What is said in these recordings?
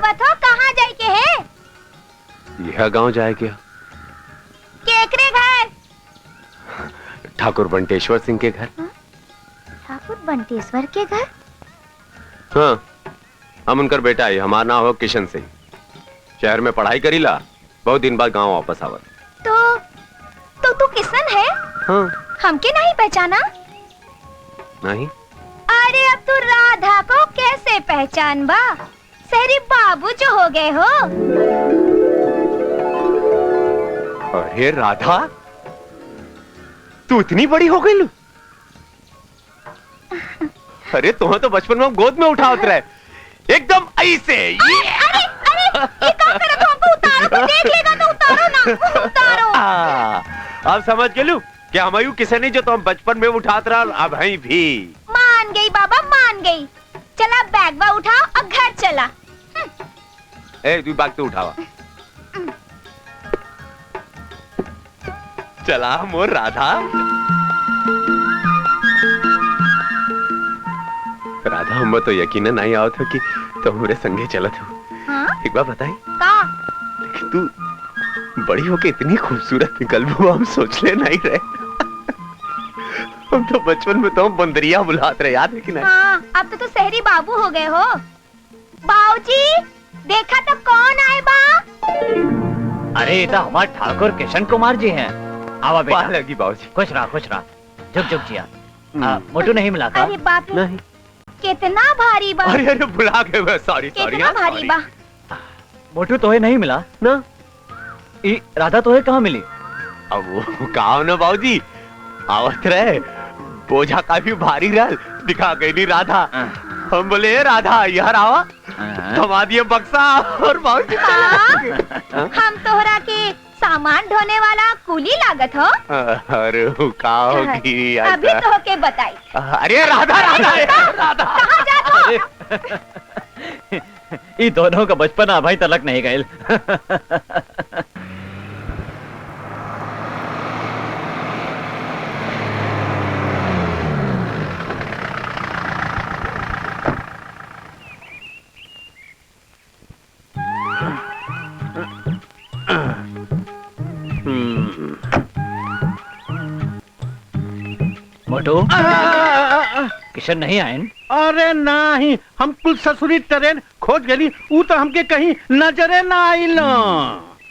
आवत हो, कहाँ जाए के है? यह गांव जाए क्या? केकरे घर? ठाकुर बंटेश्वर सिंह के घर। ठाकुर बंटेश्वर के घर? हाँ, हम उनकर बेटा है। हमारा नाम हो किशन सिंह। शहर में पढ़ाई करीला, बहुत दिन बाद गांव वापस आवत। तो तू किशन है? हाँ। हमके नहीं पहचाना? नहीं। अरे अब तू राधा को कैसे पहचान बा? शहरी बाबू जो हो गए हो। अरे राधा, तू इतनी बड़ी हो गई? अरे तुम्हें तो बचपन में गोद में उठा उतरा है, एकदम ऐसे। अरे ये क्या कर रहे हो? उतारो तो देख लेगा तो उतारो ना, उतारो। अब समझ गेलू क्या हम किसे नहीं जो तुम बचपन में उठात रहा, अब है भी। मान गई बाबा, मान गई। चला बैग बा उठाओ और घर चला। ए तू बैग तो उठावा। चला मोर राधा। राधा, हम तो यकीनन नहीं आओ था कि तुम मेरे संगे चलत हो। हाँ? एक बार बताई का? लेकिन तू बड़ी होके इतनी खूबसूरत निकल वो हम सोच ले नहीं रहे। हम तो बचपन में तो बंदरिया बुलाते रहे, याद है कि नहीं? हाँ, अब तो शहरी बाबू हो गए हो। बाबूजी, देखा तो कौन आए बा? अरे ये तो हमारे ठाकुर किशन कुमार जी हैं। आवा बेटा। लगी बाबूजी। खुश रहा। झुक झुक जिया। मोटू नहीं मिला था? अरे बाप रे, नहीं। कितना भारी बा। अरे भुला गए, सॉरी। कितना भारी बा। मोटू तोहे नहीं मिला ना? राधा तोहे कहाँ मिली? अब वो कहा ना बाबूजी, आवत रहे बोझा काफी भारी रहल, दिखा गई नहीं राधा। हम बोले राधा यार आवा, थमा दिए बक्सा और बाबूजी हम तोहरा के सामान ढोने वाला कूली लागत हो। अरे का होगी अभी तो के बताई। अरे राधा कहाँ जात हो? ये दोनों का बचपन अभी तलक नहीं गए। मोटू, किशन नहीं आए? अरे नहीं, हम कुल ससुरी ट्रेन खोज गली, वो तो हमके कहीं नजरे ना आइल।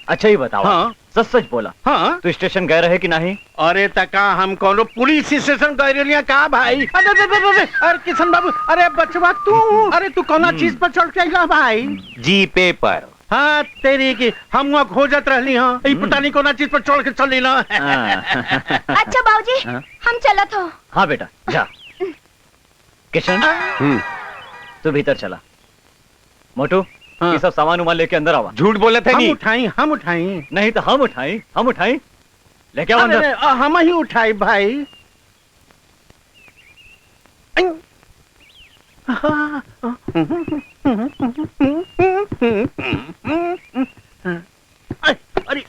अच्छा ही बताओ। हाँ? सच सच बोला। हाँ? तू स्टेशन गए रहे कि नहीं? अरे तका हम कोनो पुलिस स्टेशन गए रहिया का भाई? अरे किशन बाबू, अरे बचवा तू, अरे तू कौना चीज पर चढ़ के आइला भाई? जीपे पर। हाँ तेरी की, हम वहाँ खोजत रहली। हाँ, पता नहीं कौना चीज पर चढ़ के चली ना। अच्छा बाबूजी, हम चलत हो। हाँ बेटा जा। किशन, तू भीतर चला। मोटू, ये सब सामान उमान लेके अंदर आवा। झूठ बोले थे नहीं? हम उठाई। नहीं तो हम उठाई। लेके आओ अंदर। हम ही उठाई भाई। अरे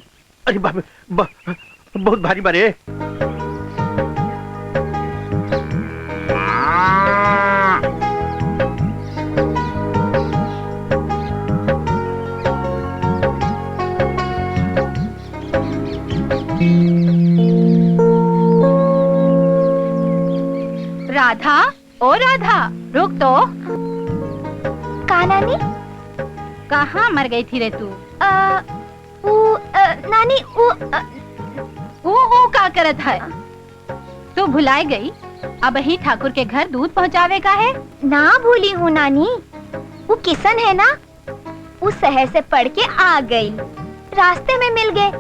अरे बाप, बहुत भारी बारे। राधा, ओ राधा, रुक तो। कहा नानी? कहाँ मर गई थी रे तू? नानी वो का करत है? तू भुलाए गई? अब ही ठाकुर के घर दूध पहुँचावे का है? ना भूली हूँ नानी, वो किशन है ना, वो शहर से पढ़ के आ गई, रास्ते में मिल गए,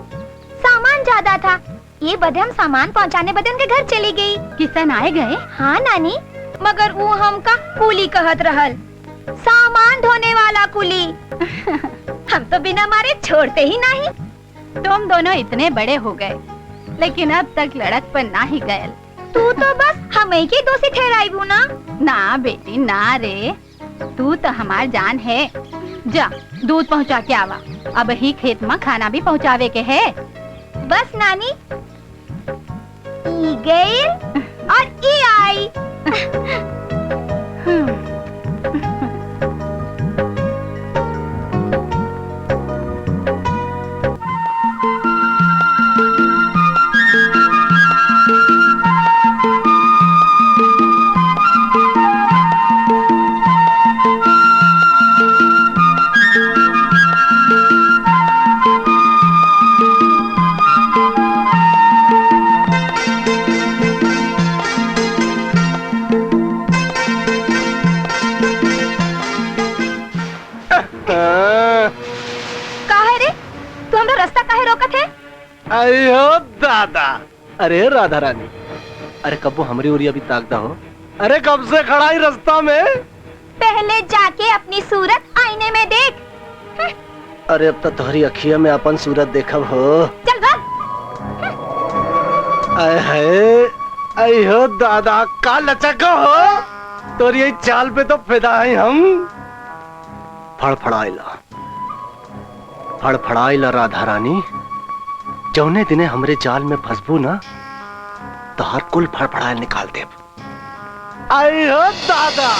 सामान ज्यादा था, ये बदे हम सामान पहुँचाने बदे उनके घर चली गई। किशन आए गए? हाँ नानी, मगर वो हमका कूली कहत रहल, सामान ढोने वाला कूली। हम तो बिना मारे छोड़ते ही नहीं। तुम दोनों इतने बड़े हो गए, लेकिन अब तक लड़कपन ना ही गए। तू तो बस हमें की दोषी ठहराई हूँ ना। ना बेटी ना रे, तू तो हमार जान है। जा दूध पहुँचा के आवा, अब ही खेत में खाना भी पहुँचावे के है। बस नानी, ई गई और ई आई। काहे रे तू हमरा रास्ता काहे रोकत है? अयो दादा, अरे राधा रानी, अरे कब्बो हमरी ओरिया भी ताकदा हो। अरे कब से खड़ा ही रास्ता में? पहले जाके अपनी सूरत आईने में देख। अरे अब तो तुम्हारी अखिया में अपन सूरत देखब हो। चल भाग। अयो दादा, का लचक हो? तोरी यही चाल पे तो फिदा है हम। फड़फड़ाइला राधा रानी, जौने दिने हमरे जाल में फंसबू ना तो हर कुल फड़फड़ाइल निकाल देब। अयो दादा,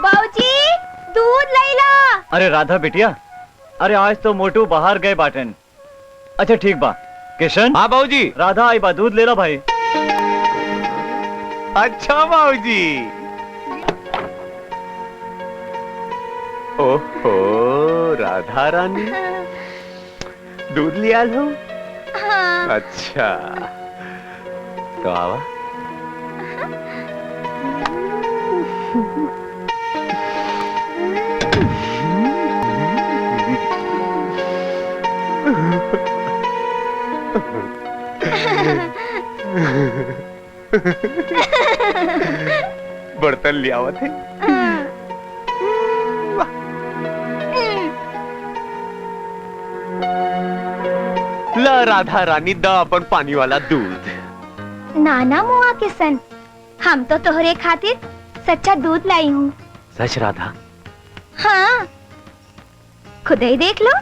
बाबूजी दूध लैला। अरे राधा बिटिया, अरे आज तो मोटू बाहर गए बाटन। अच्छा ठीक बा। किशन, हाँ बाबूजी। राधा आई बा, दूध ले लो भाई। अच्छा बाबूजी। ओहो राधा रानी, दूध लिया लो। हाँ। अच्छा तो आवा। बर्तन लिया हुआ थे। ला राधा रानी, दा अपन पानी वाला दूध। नाना मुआ किसन, हम तो तोहरे खातिर सच्चा दूध लाई हूँ। सच राधा? हाँ, खुद ही देख लो।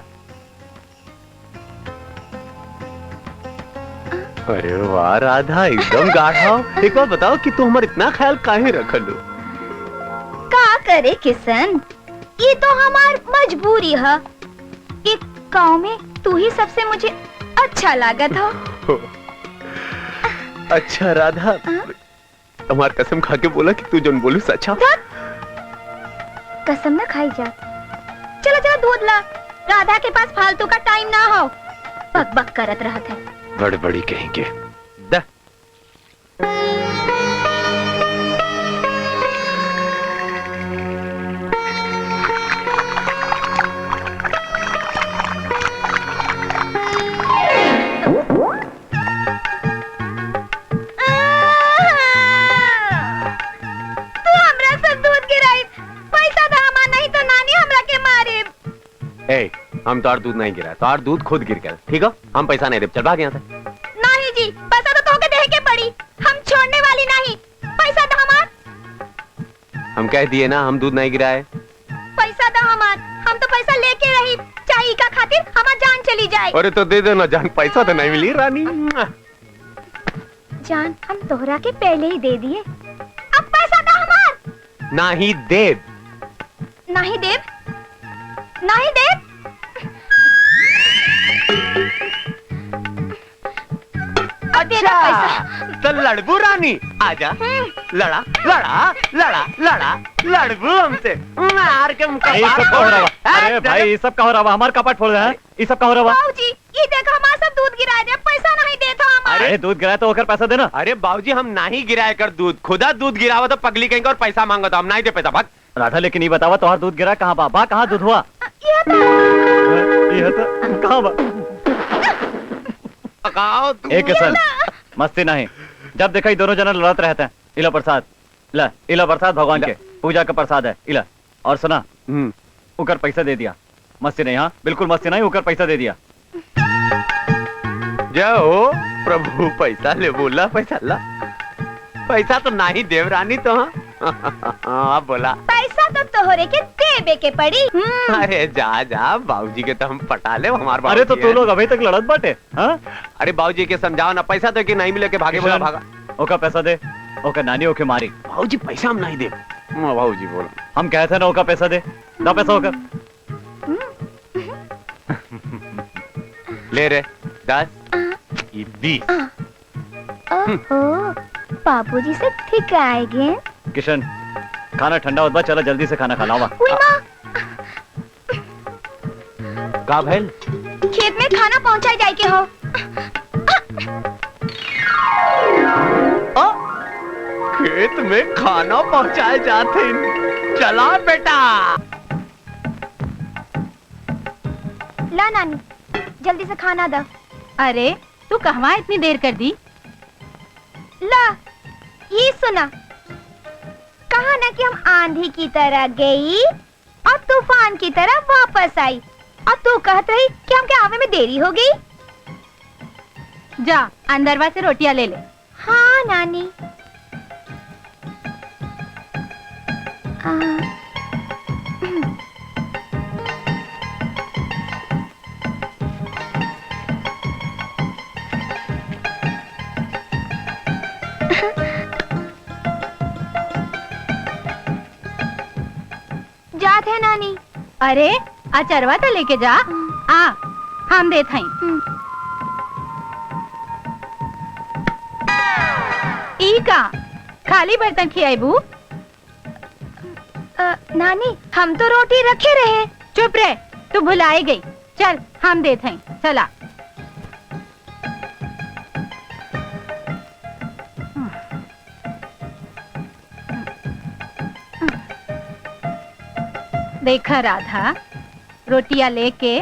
अरे वाह राधा, एकदम गाढ़ा। एक बार बताओ कि तू हमारा इतना ख्याल काहे रखलू? का करे किसन, ये तो हमार मजबूरी है। एक गाँव में तू ही सबसे मुझे अच्छा लागत हो। अच्छा राधा, तुम्हार कसम खा के बोला कि तू जो बोलू सच्चा। कसम ना खाई जा। चलो चलो दूध ला, राधा के पास फालतू का टाइम ना हो। बक बक करत रहत है। बड़ी कहेंगे। दा। हम तार दूध नहीं गिरा, तार दूध खुद गिर गया। ठीक है, हम पैसा नहीं दे। चल भाग यहाँ से। नहीं जी, पैसा तो तोहके देहे के पड़ी। हम छोड़ने वाली नहीं। पैसा दो हमार। हम कह दिए ना, हम दूध नहीं गिराए। पैसा दो हमार। हम तो पैसा लेके रही, चाय का खातिर हमार जान चली जाए। अरे तो दे देना जान, पैसा तो नहीं मिली रानी। जान हम तोहरा के पहले ही दे दिए, अब पैसा दो हमार। नहीं देव। नहीं देव, नहीं देव। अच्छा तो लड़बू रानी, आजा। लड़ा लड़ा लड़ा लड़ा लड़बू हमसे, मार के मुंह ये सब का हो रहा है? अरे भाई ये सब का हो रहा है? हमार कपाट फोड़ रहा है। ये सब का हो रहा है? बाबूजी ये देखो, हमारा सब दूध गिरा दे, पैसा नहीं देता हमारा। अरे दूध गिराया तो होकर पैसा देना। अरे बाबूजी हम नहीं गिराए कर दूध, खुदा दूध गिरावा तो पगली कहेंगे और पैसा मांगा तो हम नहीं दे पैसा। भाग राधा, लेकिन ये बतावा तुम्हारा दूध गिरा कहाँ बा? कहाँ दूध हुआ? ये तो कहाँ बा? एक किसन, मस्ती नहीं। जब देखा दोनों जना लड़त रहते हैं। इला प्रसाद, इला प्रसाद भगवान के पूजा का प्रसाद है। इला और सुना, उकर पैसा दे दिया। मस्ती नहीं, हाँ बिल्कुल मस्ती नहीं। उकर पैसा दे दिया। जाओ प्रभु, पैसा ले बोला, पैसा ला। पैसा तो नहीं देवरानी तो। हाँ बोला, पैसा तो तोहरे के देबे के पड़ी। अरे जा जा, बाबूजी के तो हम पटा ले हमारे। अरे तो तू लोग अभी तक लड़त बाटे। हाँ अरे बाबूजी के समझाओ ना, पैसा तो कि नहीं मिले के भागे। बोला भागा। ओका पैसा दे, ओका नानी ओके मारी। बाबूजी पैसा हम नहीं दे। बाबूजी बोला, हम कहते ना ओका पैसा दे, ना पैसा होकर। ले रे 10 20। ओहो, बाबूजी से ठीक आएंगे। किशन, खाना ठंडा होता, चला जल्दी से खाना खा लावा। उई माँ, का भैल? खेत में खाना पहुंचाई जाए के हो। खेत में खाना पहुंचाए जाते। चला बेटा। ला नानी, जल्दी से खाना दो। अरे तू कहवा इतनी देर कर दी? ला, ये सुना, कहा ना कि हम आंधी की तरह गई और तूफान की तरह वापस आई, और तू कहत रही कि हमके आवे में देरी हो गई। जा अंदरवा से रोटियां ले ले। हाँ नानी। जात है नानी। अरे अचरवा तो लेके जा। आ हम देत हई। ई का खाली बर्तन खियाबू? नानी हम तो रोटी रखे रहे। चुप रहे, तू भुलाई गई। चल हम देत हई, चला। देखा राधा, रोटियां लेके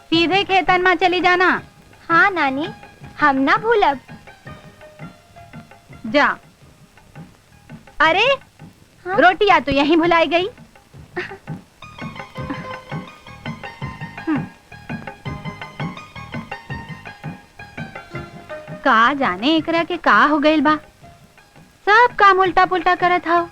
सीधे खेतन में चली जाना। हाँ नानी, हम ना भूलब। जा। अरे हाँ? रोटियां तो यहीं भुलाई गई। का जाने एकरा के का हो गइल बा, सब काम उल्टा पुल्टा करत हव।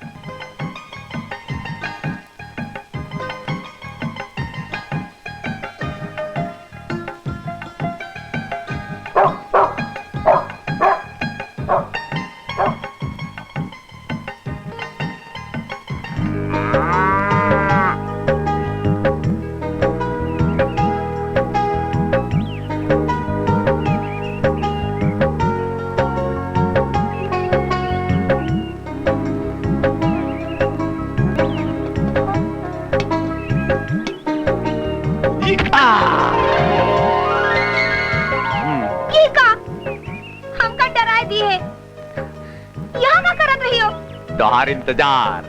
तोहार इंतजार।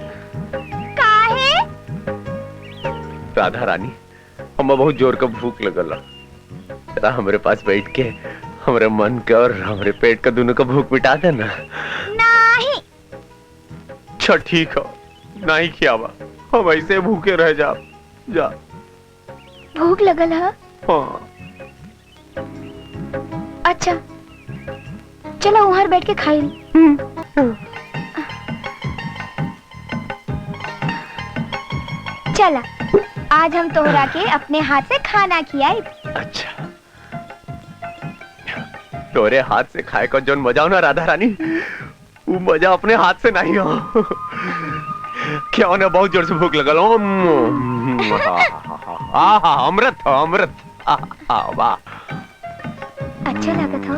काहे? राधा रानी, हमें बहुत जोर का भूख लगल। जरा हमारे पास बैठ के हमारे मन के और हमारे पेट का दोनों का भूख मिटा देना। नहीं। अच्छा ठीक है, नहीं खियावा, हम ऐसे भूखे रह जा। जा। भूख लगल है? हाँ। अच्छा चलो वहां बैठ के खाई। चला, आज हम तोहरा के अपने हाथ से खाना खियाई। अच्छा, तोरे हाथ से खाए का जोन मजा हो ना राधा रानी, वो मजा अपने हाथ से नहीं हो। क्या ना बहुत जोर से भूख लगल हो। अमृत हो अमृत। वाह, अच्छा लागत हो।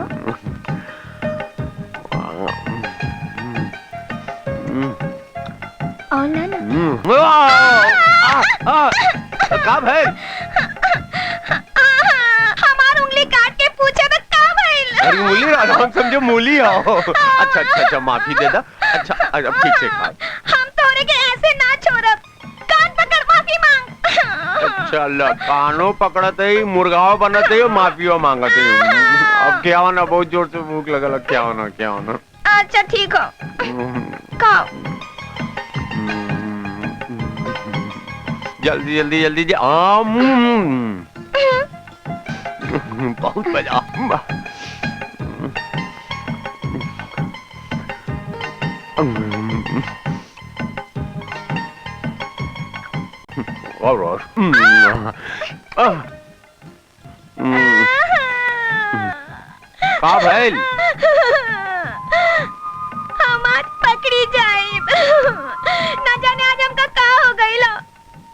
और ना का भाई? हमार उंगली काट के पूछे तो का भइल? अरे मूली राधा, हम समझो मूली हो। अच्छा अच्छा अच्छा, माफी दे दा। अच्छा अब ठीक से खा। हम तोरे के ऐसे ना छोड़ब, कान पकड़ माफी मांग। अच्छा ला, कानों पकड़ते ही मुर्गाओ बनते ही माफियो मांगते ही। अब क्या होना, बहुत जोर से भूख लगल। क्या होना क्या होना। अच्छा ठीक हो, खाओ। जल्दी जल्दी जल्दी बहुत मजा। का भइल? हमार पकड़ी जाइब। ना जाने आज हमका का हो गइल।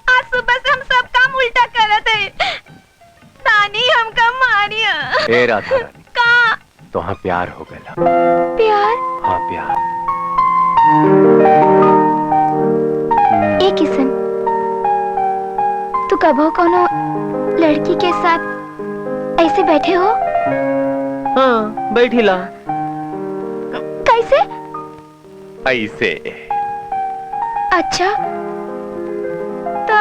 आज सुबह से हम सब काम उल्टा करत है। तानी हमका मारिया। ए राधा रानी, का तो हाँ प्यार हो गया। प्यार? हाँ प्यार। ए किशन, तू कबो कोनो लड़की के साथ ऐसे बैठे हो? हाँ बैठी ला। कैसे? ऐसे। अच्छा तो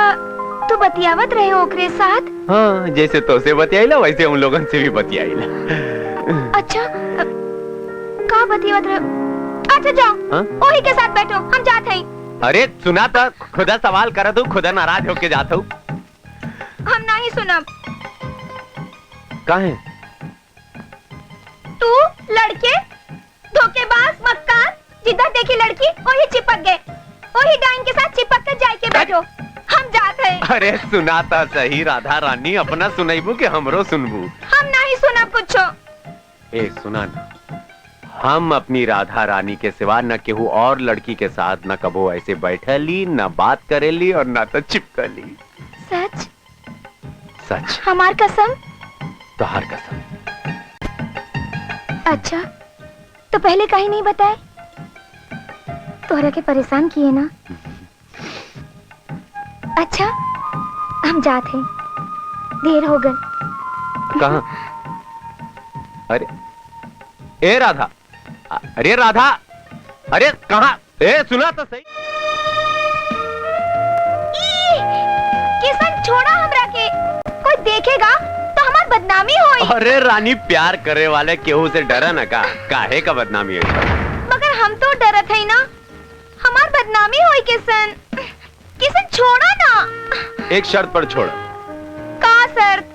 तू बतियावत रहे हो ओकरे साथ? हाँ जैसे तो से बतियाईला वैसे उन लोगन से भी बतियाईला। अच्छा का बतियावत रहे? अच्छा जाओ वही के साथ बैठो, हम जाते हैं। अरे सुना तो खुदा सवाल कर तू, खुदा नाराज होके जाता हूँ। हम नहीं सुनब। काहे? तू लड़के धोखेबाज मक्कार, जिधर देखी लड़की वही चिपक गए, वही डाइन के साथ चिपक कर जाए के बैठो। हम जाते हैं। अरे सुना तो सही राधा रानी, अपना सुनाइबू के हमरो सुनबू? हम नहीं सुनब कुछो। ए सुना ना, हम अपनी राधा रानी के सिवा न केहू और लड़की के साथ न कबो ऐसे बैठली, न बात करेली और न तो चिपकली। सच? सच। हमार कसम? तोहार कसम। अच्छा तो पहले कहीं नहीं बताए? तोहरा के परेशान किए ना। अच्छा हम जाते हैं, देर हो गई। कहाँ? अरे ए राधा, अरे राधा, अरे कहाँ? ए सुना तो सही। किसन छोड़ा हमरा के, कोई देखेगा तो हमार बदनामी होई। अरे रानी प्यार करे वाले केहू से डरा न का, काहे का बदनामी है? मगर हम तो डरत है ना, हमार बदनामी होई। किसन किसन छोड़ा ना। एक शर्त पर छोड़। का शर्त?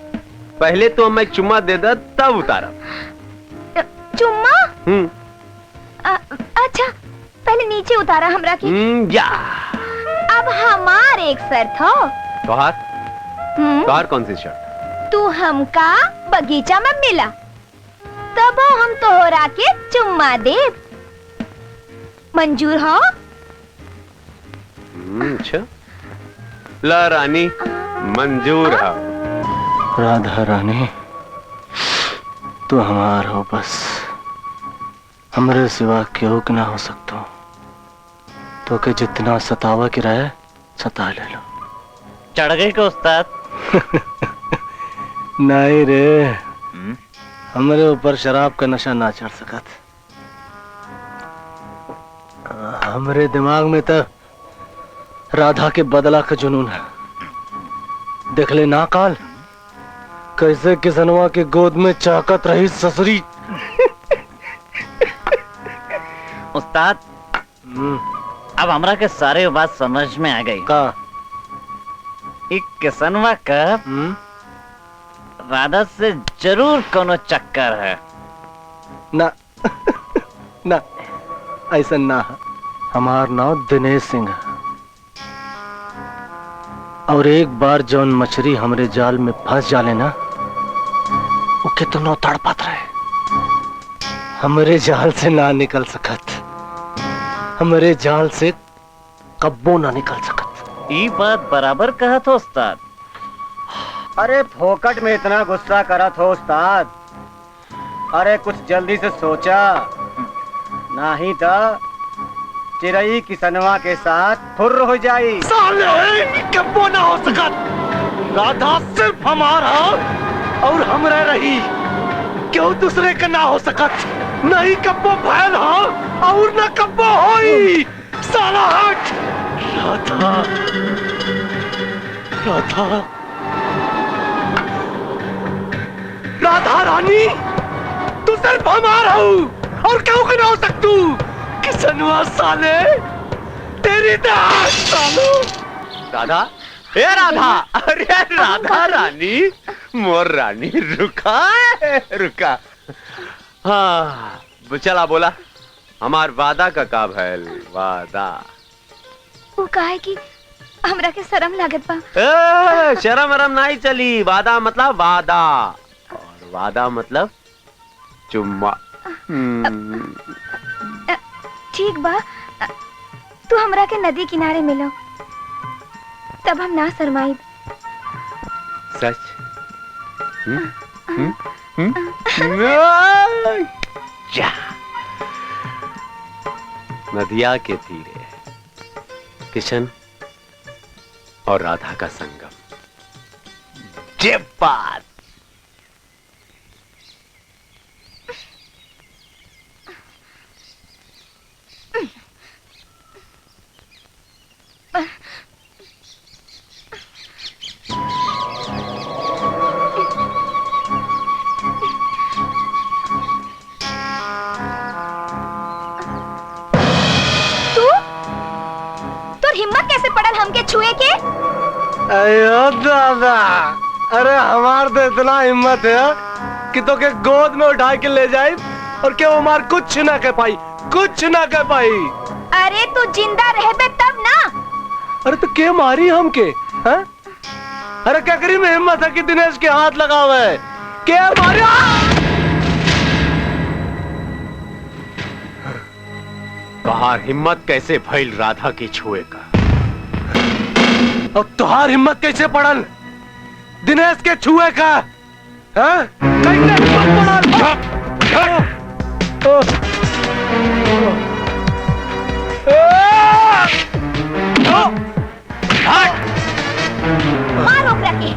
पहले तो मैं चुम्मा दे दा तब उतारा। चुम्मा? हम्म। अच्छा पहले नीचे उतारा हमरा की। या। अब हमार एक शर्त हो। तोहार? तोहार कौन सी शर्त? तू हमका बगीचा में मिला तब हम तोहरा के चुम्मा दे। मंजूर हो? अच्छा ला रानी, मंजूर है। राधा रानी तू हमार हो, बस हमरे सिवा केहू के ना हो सकतो। तो के जितना सतावा की रहे सता ले लो। चढ़ गई को उस्ताद? नहीं रे, हमरे ऊपर शराब का नशा ना चढ़ सकत। हमरे दिमाग में तो राधा के बदला का जुनून है। देख ले ना काल कैसे किसनवा के गोद में चाकत रही ससुरी। उस्ताद अब हमरा के सारे बात समझ में आ गई। का? एक किसनवा का राधा से जरूर कोनो चक्कर है। ना ना ऐसा ना है। हमार नाम दिनेश सिंह है और एक बार जौन मछली हमरे जाल में फंस जाले ना, वो कितनो तड़पत रहे। हमरे जाल से ना निकल सकत, हमरे जाल से कब्बो ना निकल सकत। ये बात बराबर कहा था उस्ताद। अरे फोकट में इतना गुस्सा करा था उस्ताद। अरे कुछ जल्दी से सोचा, नहीं तो चिरई किसनवा के साथ फुर्र हो जाई। साले कब्बो ना हो सकत। राधा सिर्फ हमारा और हमरे रही, क्यों दूसरे का ना हो सकत। नहीं कब्बो भैन हो और न कब्बो होई। साला हट। राधा राधा राधा रानी तू सिर्फ हमारा हो और क्यों का ना हो सकतू। किसनवा साले तेरी दास सालू। राधा, ए राधा, अरे राधा रानी, मोर रानी रुका रुका। हाँ चला बोला, हमार वादा का भैल वादा। वो कहे कि हमरा के शर्म लागत बा। शर्म वरम नहीं चली, वादा मतलब वादा और वादा मतलब चुम्मा। ठीक बा, तू हमरा के नदी किनारे मिलो तब हम ना शर्माई। सच? जा नदिया के तीरे किशन और राधा का संगम, गजब बात। हिम्मत कैसे पड़ल हमके छुए के? अयो दादा, अरे हमार तो इतना हिम्मत है कि तो के गोद में उठा के ले जाए और क्या हमार कुछ ना कह पाई, कुछ ना कह पाई। अरे तू जिंदा रहबे तब ना। अरे तो क्या मारी हमके? हाँ? अरे क्या करी में हिम्मत है कि दिनेश के हाथ लगा हुआ है? क्या मारी? कहार हिम्मत कैसे भइल राधा की छुए का? और तुहार हिम्मत कैसे पड़ल दिनेश के छुए का? हाँ? कैसे हिम्मत पड़ल? मार ओकरा के।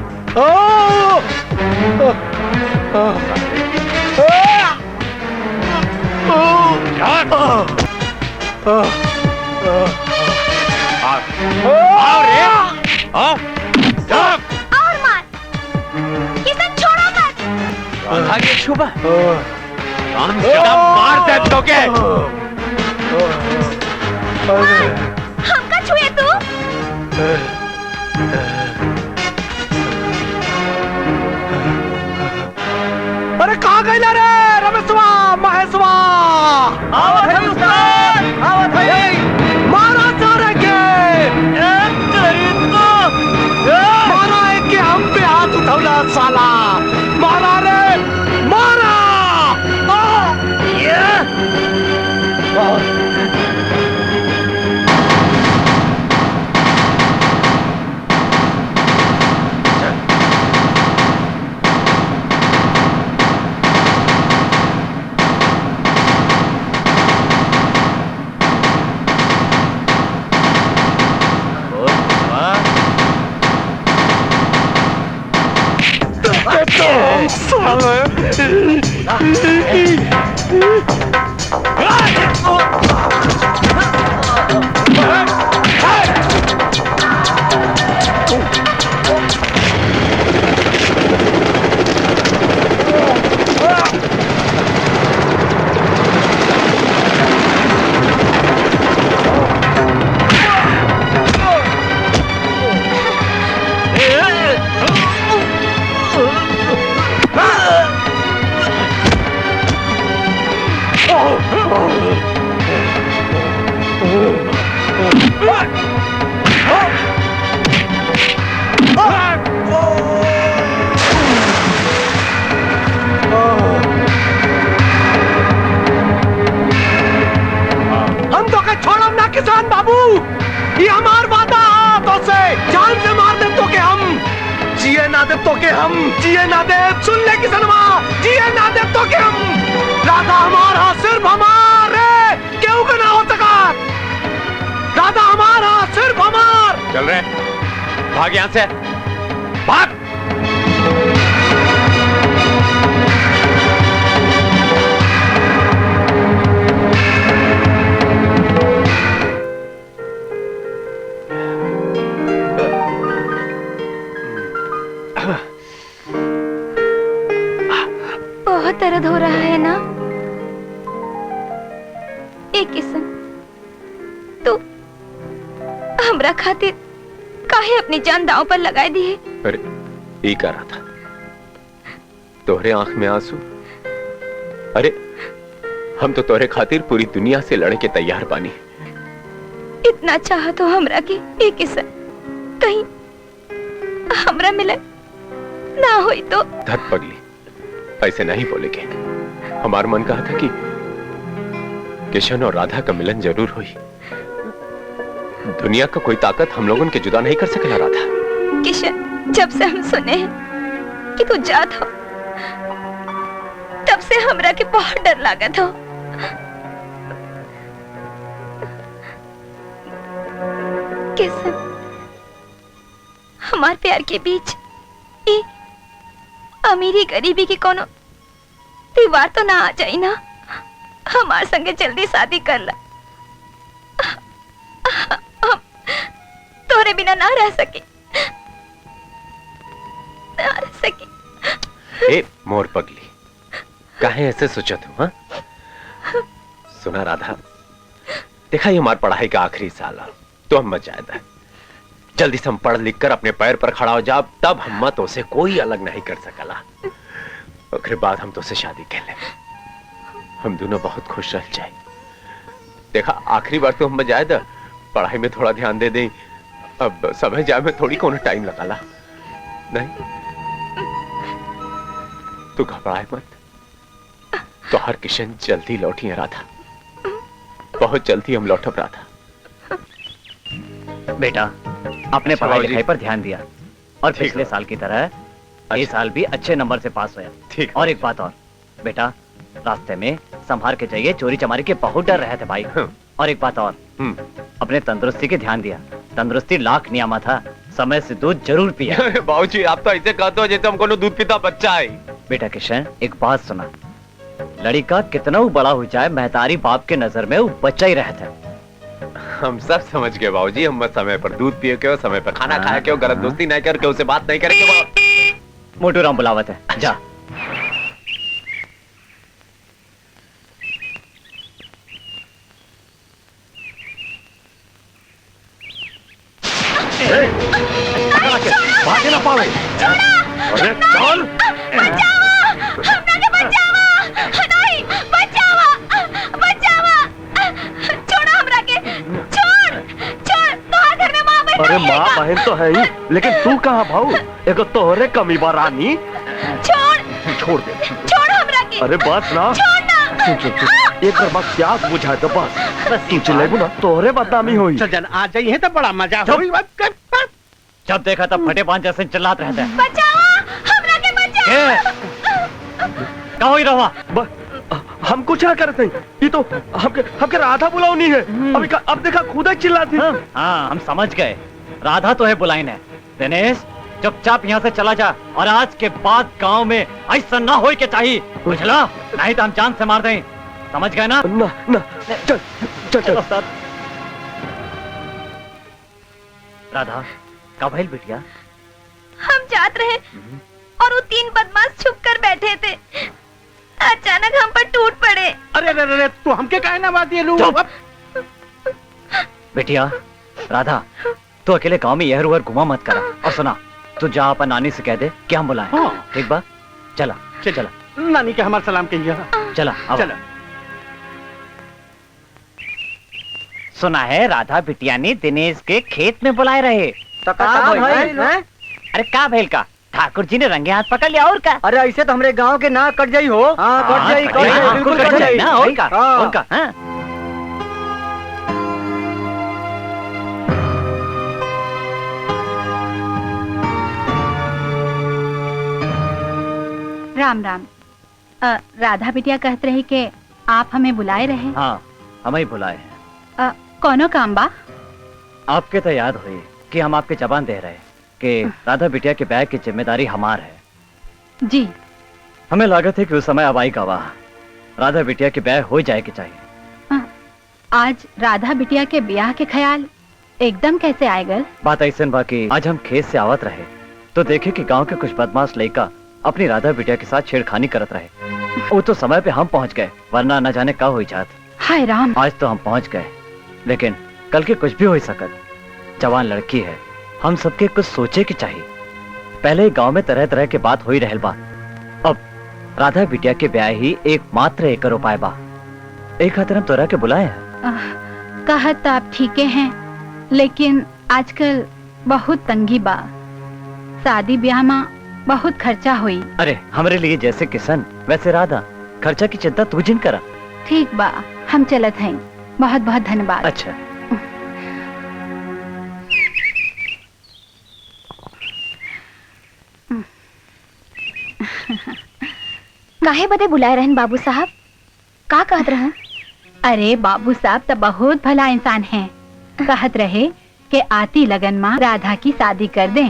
और मार। किसन छोड़ो मत। राधा की छुआ मार दे तो के। हमका छुए तू? अरे कहाँ गए रे रमेशवा महेशवा? आवत है उस्ताद, आवत है। मारा सारे के। मारा है कि हम पे हाथ उठौला साला। मारा रे, मारा। हम तो के छोड़म ना किसान बाबू, ये हमार वादा हाथों से जान से मार दे तो के हम जिए ना दे तो के हम जिए ना दे। सुन ले किसनवा, जिए ना दे तो के हम। राधा हमारा सिर्फ हमारे क्यों का ना हो सका। राधा हमारा सिर्फ हमार। चल रहे भाग यहां से, भाग। बहुत दर्द हो रहा है ना? एक किसन, तू हमरा खातिर काहे अपनी जान दांव पर लगाए दी है? अरे ये कर रहा था तोहरे आंख में आंसू। अरे हम तो तोहरे खातिर पूरी दुनिया से लड़ने के तैयार बानी। इतना चाह तो हमरा की एक किसन कहीं हमरा मिले ना होई तो। धत पगली, ऐसे नहीं बोलेगे। हमारा मन कहा था कि किशन और राधा का मिलन जरूर हुई। दुनिया का कोई ताकत हम लोगों के जुदा नहीं कर सकेला राधा। किशन, जब से हम सुने हैं कि तू जात हो, तब से हमरा के बहुत डर लागत हो। किशन, हमार प्यार के बीच अमीरी गरीबी की कोनो दीवार तो ना आ जाई ना। हमार संगे जल्दी शादी कर ला। हम तोरे बिना ना रह सके, ना रह सके। ए मोर पगली, काहे ऐसे सोचत हो? हाँ, सुना राधा, देखा ये हमार पढ़ाई का आखिरी साल है, तो हम मत जायदा। जल्दी से हम पढ़ लिख कर अपने पैर पर खड़ा हो जा, तब हम मत उसे कोई अलग नहीं कर सकला। फिर बाद हम तो से शादी कर ले, हम दोनों बहुत खुश रह जाए। देखा आखिरी बार तो हम मत जायदा, पढ़ाई में थोड़ा ध्यान दे दें। अब समय जाए में थोड़ी कोनो टाइम लगाला नहीं। तू घबराए मत, तो हर किशन जल्दी लौटी है राधा, बहुत जल्दी हम लौटब राधा। बेटा अपने पढ़ाई लिखाई पर ध्यान दिया और पिछले साल की तरह इस साल भी अच्छे नंबर से पास हुआ। ठीक। और एक बात और बेटा, रास्ते में संभाल के जाइए, चोरी चमारी के बहुत डर रहे थे भाई। और एक बात और, अपने तंदुरुस्ती के ध्यान दिया, तंदुरुस्ती लाख नियामत था, समय से दूध जरूर पिया। बाबूजी आप तो ऐसे कहते हो जैसे हमको दूध पीता बच्चा है। बेटा किशन एक बात सुना, लड़का कितना बड़ा हो जाए, महतारी बाप के नजर में वो बच्चा ही रहता है। हम सब समझ गए बाबूजी, हम समय पर दूध पिए के, समय पर खाना खाए के, गलत दोस्ती नहीं करके, उसे बात नहीं करेंगे। मोटू राम बुलावत है, जा। भागे ना पावे। अरे चल। अरे माँ बहन तो है ही, लेकिन तू कहाँ भाऊ? एक तोहरे कमी बा रानी। छोड़ दे। अरे बस ना, एक बार बस प्यास बुझा तो बस तू चलेगू ना, तोहरे बदनामी हुई। चल जन आ जाइए तो बड़ा मजा होई। जब देखा तब फटे पांच जैसे चिल्लात रहता है। कहाँ हुई रवा? हम कुछ ना करते, ये तो हमके राधा बुलावनी है। अब देखा खुद ही चिल्लाती। हाँ हम समझ गए, राधा तो है बुलाइन है। दिनेश चुपचाप यहाँ से चला जा, और आज के बाद गांव में ऐसा ना हो के चाहिए, बुझला? नहीं तो हम जान से मार दें, समझ गए ना? ना चल चल चल। राधा का भइल बिटिया? हम जात रहे और वो तीन बदमाश छुप कर बैठे थे, अचानक हम पर टूट पड़े। अरे तू हमके काहे ना बात ये लू? बिटिया राधा, तू अकेले गांव में यहर उहर घुमा मत करा। और सुना, तू जा अपन नानी से कह दे कि हम बुलाएं। हाँ। ठीक बा? चला चला नानी के हमारा सलाम कहिए। चला अब। चला। सुना है राधा बिटिया ने दिनेश के खेत में बुलाए रहे। तो अरे का भेल का, ठाकुर जी ने रंगे हाथ पकड़ लिया। और का? अरे ऐसे तो हमरे गांव के ना कट जाई हो। हाँ कट जाई, बिल्कुल कट जाई ना। और का? और का? हाँ। राम राम। राधा बिटिया कहते रही कि आप हमें बुलाए रहे। हाँ हम ही बुलाए हैं। कौनो काम बा? आपके तो याद हुई कि हम आपके जबान दे रहे कि राधा बिटिया के ब्याह की जिम्मेदारी हमार है। जी। हमें लागत है कि उस समय अब आई गवाह, राधा बिटिया के ब्याह हो जाए के चाहिए। आज राधा बिटिया के ब्याह के ख्याल एकदम कैसे आए गल? बात ऐसे बाकी, आज हम खेत से आवत रहे तो देखे कि गांव के कुछ बदमाश लड़का अपनी राधा बिटिया के साथ छेड़खानी करत रहे। वो तो समय पे हम पहुंच गए, वरना न जाने का हुई जात। हाय राम। आज तो हम पहुंच गए, लेकिन कल के कुछ भी हो सकत। जवान लड़की है, हम सबके कुछ सोचे की चाहिए। पहले गांव में तरह तरह के बात हो ही रहल बा, अब राधा बिटिया के ब्याह ही एकमात्र एक उपाय बा। एक खातिर हम तोरा के बुलाए हैं। कहत आप ठीक हैं, लेकिन आजकल बहुत तंगी बा, शादी ब्याह में बहुत खर्चा हुई। अरे हमरे लिए जैसे किशन वैसे राधा, खर्चा की चिंता तू जिन करा। ठीक बा, हम चलत हैं। बहुत बहुत धन्यवाद। अच्छा। काहे बदे बुलाए रहन बाबू साहब? का कहत रहन? अरे बाबू साहब तो बहुत भला इंसान हैं। कहत रहे कि आती लगन माँ राधा की शादी कर दें।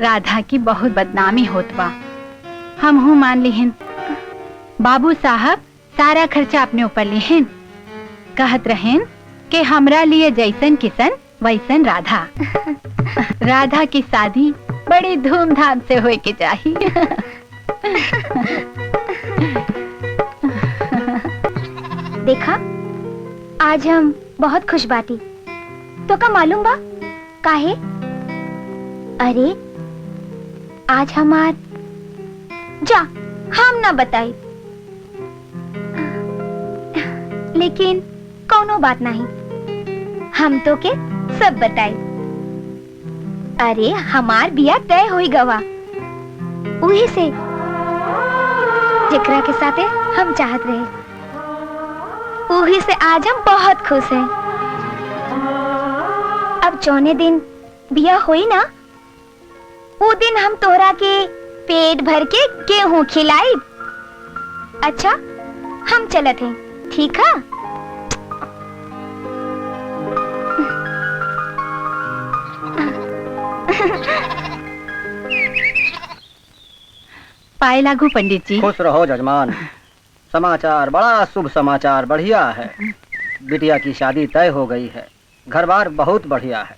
राधा की बहुत बदनामी होत बा। हम हूँ मान लिहिन। बाबू साहब सारा खर्चा अपने ऊपर लिहिन। कहत रहेन कि हमरा लिए जैसन किसन वैसन राधा। राधा की शादी बड़ी धूमधाम से होए के चाहिए। देखा, आज हम बहुत खुश बाटी। तो का मालूम बा काहे? अरे आज हमार जा हम ना बताई, लेकिन कौनो बात नहीं, हम तो के सब बताई। अरे हमार बिया तय हुई गवा, उही से जेकरा के साथे हम चाहत रहे, उही से आज हम बहुत खुश हैं। अब चौने दिन बिया हुई ना, वो दिन हम तोरा के पेट भर के गेहूं खिलाई। अच्छा हम चलत हैं, ठीक है? पाए लागू पंडित जी। खुश रहो जजमान। समाचार बड़ा शुभ समाचार बढ़िया है। बिटिया की शादी तय हो गई है। घर बार बहुत बढ़िया है।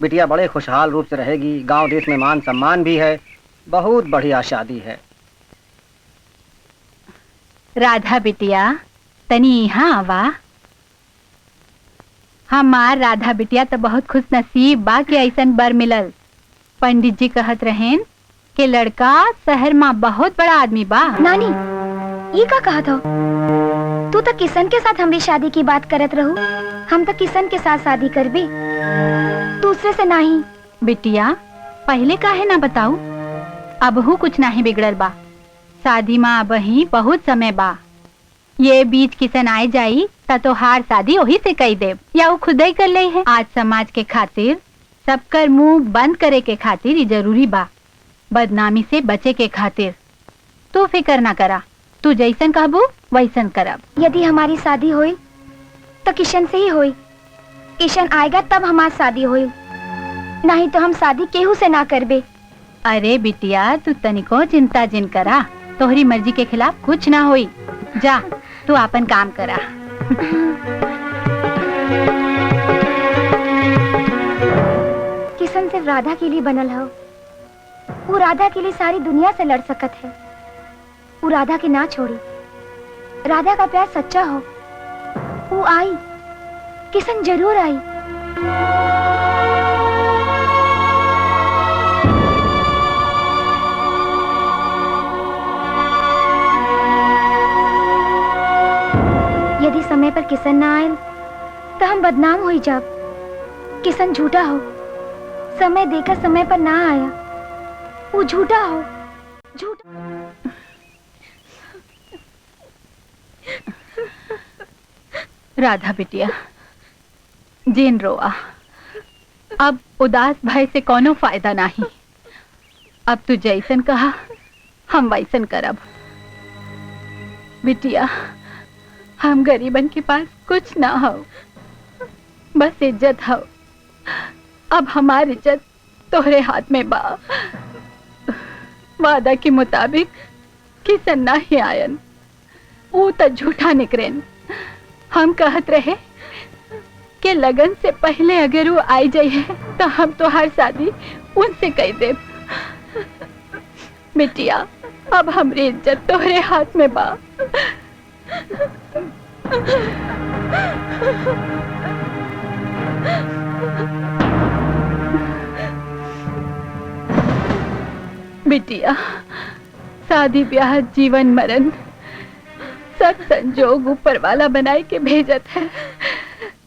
बिटिया बड़े खुशहाल रूप से रहेगी। गांव देश में मान सम्मान भी है। बहुत बढ़िया शादी है। राधा बिटिया तनी यहाँ आवा। हमार राधा बिटिया तो बहुत खुश नसीब बा कि ऐसन बर मिलल। पंडित जी कहत रहेन कि लड़का शहर में बहुत बड़ा आदमी बा। नानी ये का कहा था? तू तो किशन के साथ हमारी शादी की बात करत रहू। हम तो किशन के साथ शादी करबे, दूसरे से नहीं। बिटिया पहले काहे ना बताऊ? अबहू कुछ नहीं बिगड़ल बा। शादी में अबही बहुत समय बा। ये बीच किशन आए जाई तो हार शादी वही से कही देव, या वो खुद ही कर ले है। आज समाज के खातिर सबकर मुंह बंद करे के खातिर ये जरूरी बा। बदनामी से बचे के खातिर तू फिक्र ना करा। तू जैसन कहबू वैसन करब। यदि हमारी शादी हुई तो किशन से ही हुई। किशन आएगा तब हमारी शादी हुई, नहीं तो हम शादी केहू से ना करबे। अरे बिटिया तू तनिको चिंता जिन करा। तोहरी मर्जी के खिलाफ कुछ ना होई। जा तू अपन काम करा। किशन सिर्फ राधा के लिए बनल हो। वो राधा के लिए सारी दुनिया से लड़ सकत है। वो राधा के ना छोड़ी। राधा का प्यार सच्चा हो। वो आई, किशन जरूर आई। यदि समय पर किशन ना आए तो हम बदनाम हो जाब। किशन झूठा हो, समय देकर समय पर ना आया, वो झूठा हो। झूठा। राधा बिटिया जिन रोआ। अब उदास भय से कोनो फायदा नहीं। अब तू जैसन कहा हम वैसन करब। बिटिया हम गरीबन के पास कुछ ना हो, बस इज्जत हो। अब हमारी इज्जत तोहरे हाथ में बा। वादा के मुताबिक किशन नहीं आयन, वो तो झूठा निकरेन। हम कहत रहे कि लगन से पहले अगर वो आई जाए तो हम तो हर शादी उनसे कह दे। बिटिया अब हमारी इज्जत तोहरे हाथ में बा। बिटिया शादी ब्याह जीवन मरण सब संजोग ऊपर वाला बनाए के भेजत है।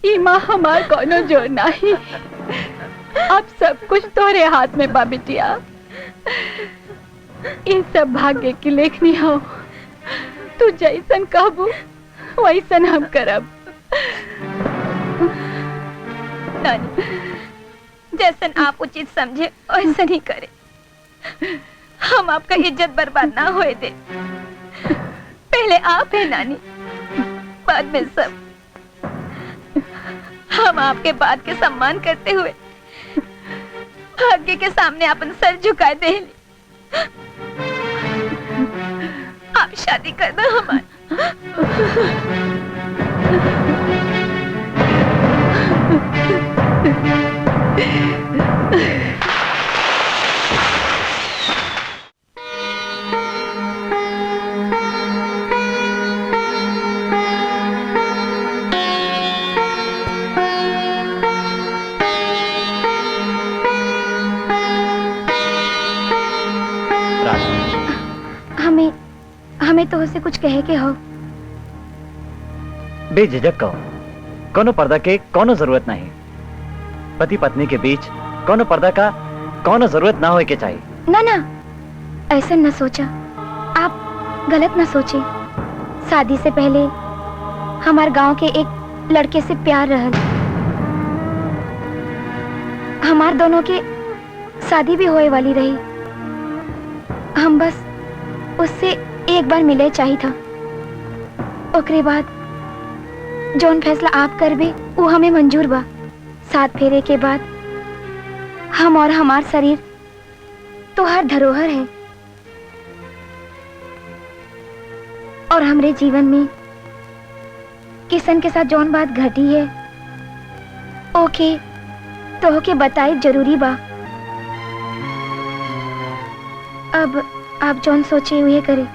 ईमा हमार कोनो जोर नहीं। अब सब कुछ तोरे हाथ में बा बिटिया। ये सब भाग्य की लेखनी हो। तू जैसन कहबू वैसन हम करब। नानी जैसन आप उचित समझे वैसन ही करे। हम आपका इज्जत बर्बाद ना होए दे। पहले आप है नानी, बाद में सब। हम आपके बात के सम्मान करते हुए भाग्य के सामने अपन सर झुका दे। आप शादी कर दो हमारी। हमें तो उसे कुछ कहे के हो। बेझिझक कहो, कोनो पर्दा के कोनो जरूरत नहीं। पति पत्नी के बीच कोनो पर्दा का कोनो जरूरत ना होए के चाहिए। ना ना, ऐसा न सोचा, आप गलत न सोचे। शादी से पहले हमारे गांव के एक लड़के से प्यार रहल। हमार दोनों के शादी भी होए वाली रही। हम बस उससे एक बार मिले चाहिए था। ओकरे बाद जोन फैसला आप करबे वो हमें मंजूर बा। 7 फेरे के बाद हम और हमार शरीर तो हर धरोहर है और हमरे जीवन में किशन के साथ जोन बात घटी है ओके तो के बताए जरूरी बा। अब आप जोन सोचे हुए करे।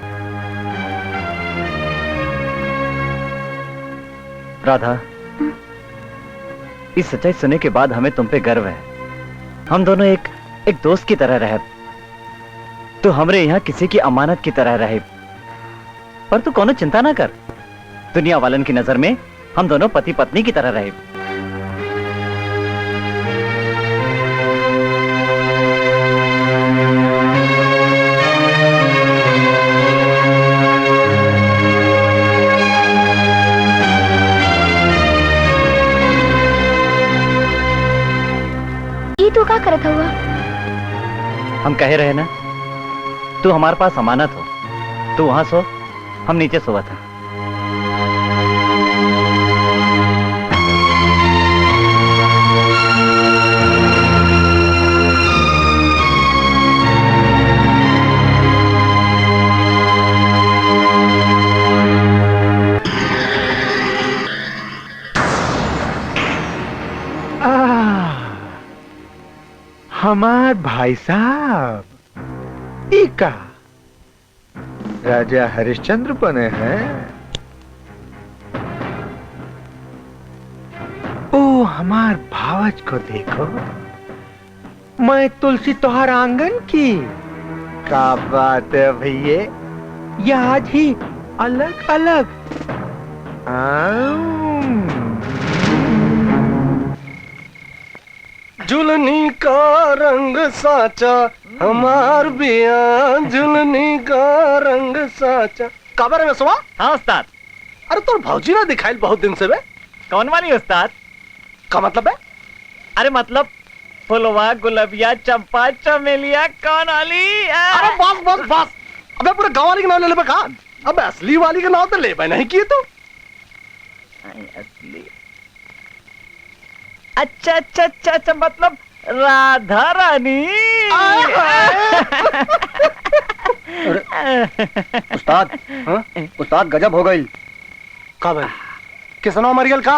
राधा, इस सच्चाई सुनने के बाद हमें तुम पे गर्व है। हम दोनों एक दोस्त की तरह रहे, तो हमरे यहाँ किसी की अमानत की तरह रहे। पर तू कोनो चिंता ना कर, दुनिया वालन की नजर में हम दोनों पति पत्नी की तरह रहे। तू क्या करत हुआ? हम कहे रहे ना, तू हमारे पास अमानत हो। तू वहां सो, हम नीचे सोवा था। हमार भाई साहब इका राजा हरिश्चंद्र बने हैं। ओ हमार भावज को देखो, मैं तुलसी तोहार आंगन की। क्या बात है भैये, ये आज ही अलग अलग। झुलनी का रंग साचा हमार बिया, झुलनी का रंग साचा। काबर में सुआ? हाँ उस्ताद। अरे तोर भौजी ना दिखाई बहुत दिन से बे। कौन वाली उस्ताद? का मतलब है? अरे मतलब फुलवा गुलाबिया चंपा चमेलिया कौन वाली? अरे बस बस बस, अबे पूरे गांव वाली के नाम ले ले का? अबे असली वाली के नाम तो ले नहीं किए तू। असली? अच्छा अच्छा अच्छा अच्छा, मतलब राधा रानी। उस्ताद, उस्ताद गजब हो गई। का भाई किसनो मरियल का?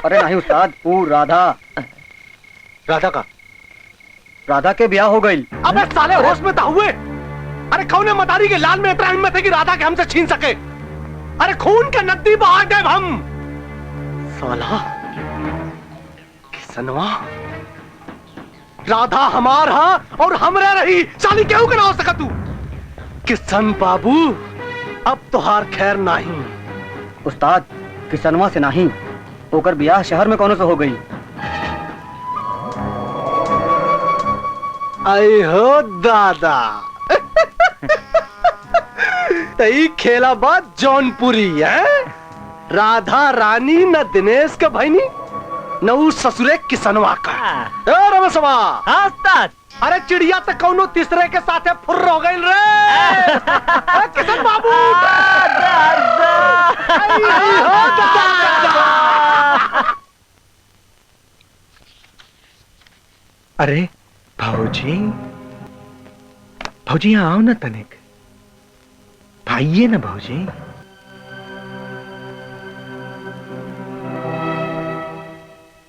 अरे नहीं उस्ताद, वो राधा। राधा का? राधा के ब्याह हो गई। अबे साले होश में तो हुए। अरे कौन मदारी के लाल में इतना हिम्मत है कि राधा के हमसे छीन सके? अरे खून के नदी बहा गए हम। साला किसनवा, राधा हमार हा और हमरे रही, साली केहू के ना हो सका तू। किसन बाबू अब तोहार खैर नहीं। उस्ताद किसनवा से नहीं, होकर ब्याह शहर में कौन से हो गई। आई हो दादा। तई खेला बात जौनपुरी है। राधा रानी न दिनेश के भैनी न उस ससुरे किसनवा का। रमेशवा। हाँ उस्ताद। अरे चिड़िया तो कौनो तीसरे के साथ फुर्र हो गई रे। किसन बाबू। अरे भाऊजी, भाऊजी यहाँ आओ ना तनिक, भाइये ना भाऊजी।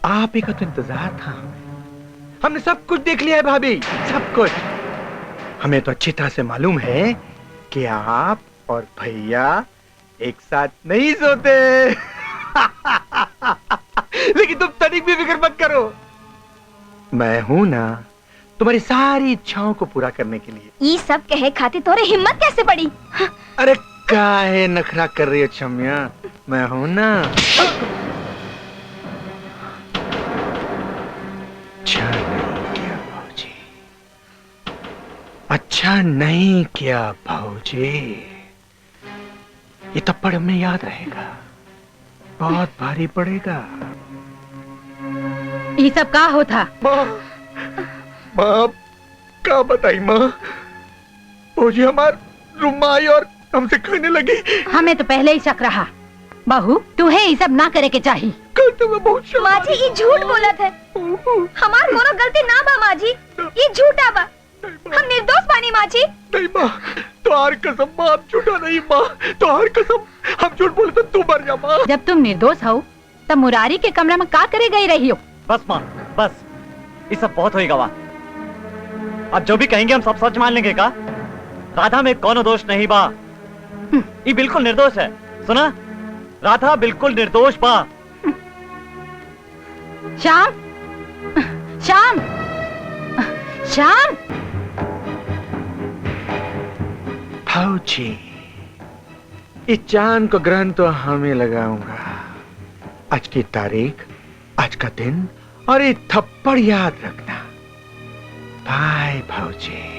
आप ही का तो इंतजार था। हमने सब कुछ देख लिया है भाभी, सब कुछ। हमें तो अच्छी तरह से मालूम है कि आप और भैया एक साथ नहीं सोते। लेकिन तुम तनिक भी फिक्र मत करो, मैं हूं ना तुम्हारी सारी इच्छाओं को पूरा करने के लिए। ये सब कहे खातिर तोरे हिम्मत कैसे पड़ी? अरे काहे नखरा कर रही हो छमिया, मैं हूं ना। अच्छा नहीं किया भाऊजी, अच्छा नहीं किया भाऊजी। ये थप्पड़ हमें याद रहेगा, बहुत भारी पड़ेगा। ये सब का होता? माँ, माँ क्या बताई माँ, भाऊजी हमार रूम में आई और हमसे कहने लगी। हमें तो पहले ही शक रहा। बहू तुम्हें ये सब ना करे के चाहिए। कल तो मैं बहुत माँ जी ये झूठ बोलत है, हमार कोनो गलती ना बा माँ जी, ये झूठा बा, हम निर्दोष बानी माँ जी। नहीं माँ, तुम्हार कसम माँ, हम झूठा नहीं माँ, तुम्हार कसम, हम झूठ बोले तो तू मर जा माँ। जब तुम निर्दोष हो तब मुरारी के कमरे में का करे गई रही हो? बस माँ बस, ये सब बहुत होएगा। वाह, अब जो भी कहेंगे हम सब सच मान लेंगे का? राधा में कोनो दोष नहीं बा, ये बिल्कुल निर्दोष है। सुना, राधा बिल्कुल निर्दोष बा। श्याम, श्याम, श्याम। भाऊजी, इस चांद को ग्रहण तो हमें लगाऊंगा। आज की तारीख, आज का दिन और ये थप्पड़ याद रखना। बाय भाऊजी।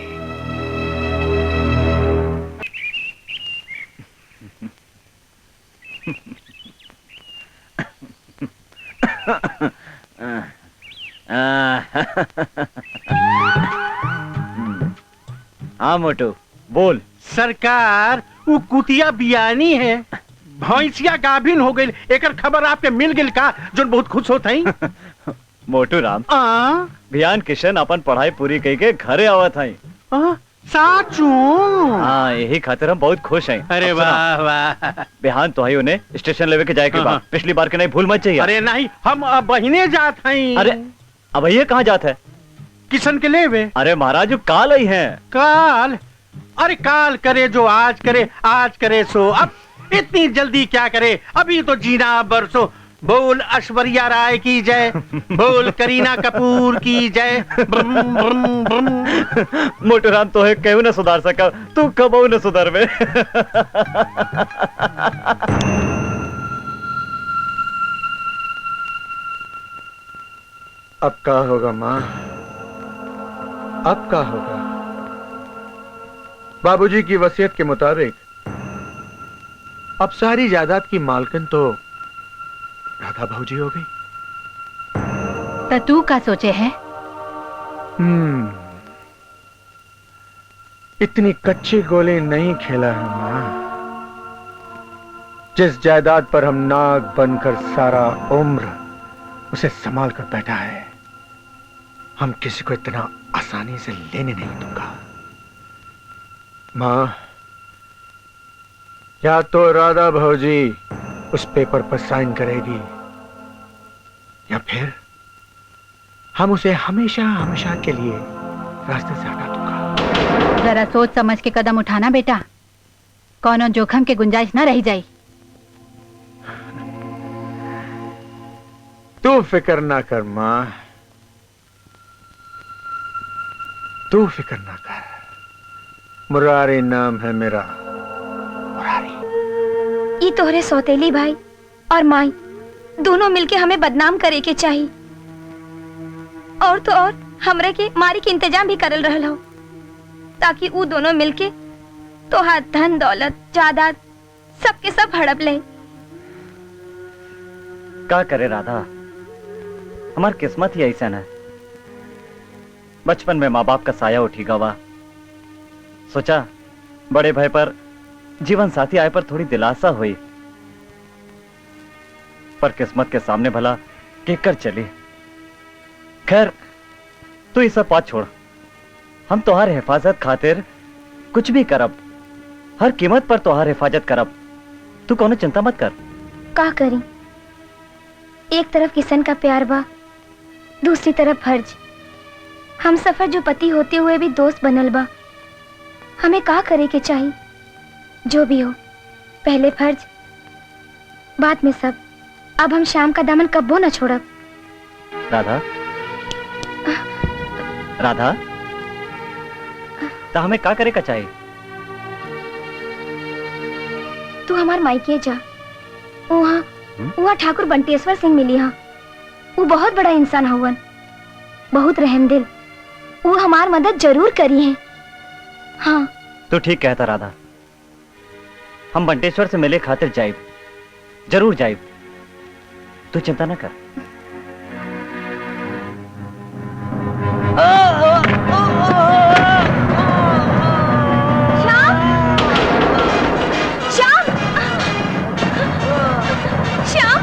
हाँ मोटू बोल। सरकार वो कुतिया बियानी है, भैंसिया गाभिन हो गई, एकर खबर आपके मिल गई का, जो बहुत खुश होता है। मोटू राम, भियान किशन अपन पढ़ाई पूरी कई के घरे आवत है। साचू? हाँ, यही खातिर हम बहुत खुश हैं। अरे वाह वाह। बिहान तो ही उन्हें स्टेशन लेवे के जाए के बाद पिछली बार के नहीं भूल मत जाइए। अरे नहीं, हम अब बहिने जात हैं। अरे अब ये कहाँ जात है? किशन के लेवे। अरे महाराज काल ही है। काल? अरे काल करे जो आज करे, आज करे सो अब, इतनी जल्दी क्या करे, अभी तो जीना बरसो। बोल ऐश्वर्या राय की जय, बोल करीना कपूर की जय। मोटू राम तो है क्यों न सुधार सका, तू कब न सुधर में। अब क्या होगा माँ, अब क्या होगा? बाबूजी की वसीयत के मुताबिक अब सारी जायदाद की मालकिन तो राधा भाऊजी हो गई। तो तू का सोचे है? इतनी कच्ची गोली नहीं खेला है माँ। जिस जायदाद पर हम नाग बनकर सारा उम्र उसे संभाल कर बैठा है, हम किसी को इतना आसानी से लेने नहीं दूंगा। माँ, या तो राधा भाऊजी उस पेपर पर साइन करेगी, या फिर हम उसे हमेशा हमेशा के लिए रास्ते से हटा दूंगा। जरा सोच समझ के कदम उठाना बेटा, कौनो जोखम के गुंजाइश न रह जाए। तू फिक्र ना कर माँ, तू फिक्र ना कर। मुरारी नाम है मेरा, मुरारी। ये तोहरे सौतेली भाई और माई दोनों मिलके हमें बदनाम करे के चाहिए, और तो और हमरे के मारी के इंतजाम भी करल रहल हो, ताकि वो दोनों मिलके तो हाथ धन दौलत जायदाद सबके सब हड़प ले। क्या करे राधा, हमार किस्मत ही ऐसा है। बचपन में माँ बाप का साया उठी गवा, सोचा बड़े भाई पर जीवन साथी आए पर थोड़ी दिलासा हुई, पर किस्मत के सामने भला केकर चली। खैर तू ये सब बात छोड़, हम तुम्हारे हिफाजत खातिर कुछ भी करब, हर कीमत पर तुम्हारी हिफाजत करब। तू कोनो चिंता मत कर। का करी, एक तरफ किशन का प्यार बा, दूसरी तरफ फर्ज। हम सफर जो पति होते हुए भी दोस्त बनल बा। हमें का करे के चाहिए? जो भी हो, पहले फर्ज, बाद में सब। अब हम शाम का दामन कब्बो न छोड़ब। राधा, राधा, तो हमें का करे का चाहिए? तू हमार मायके जा, वहाँ ठाकुर बंटेश्वर सिंह मिली। हाँ, वो बहुत बड़ा इंसान हवन, बहुत रहमदिल। वो हमार मदद जरूर करी है। हाँ, तू ठीक कहता राधा। हम बंटेश्वर से मिले खातिर जाइब, जरूर जाइब। तू चिंता ना कर। श्याम, श्याम, श्याम,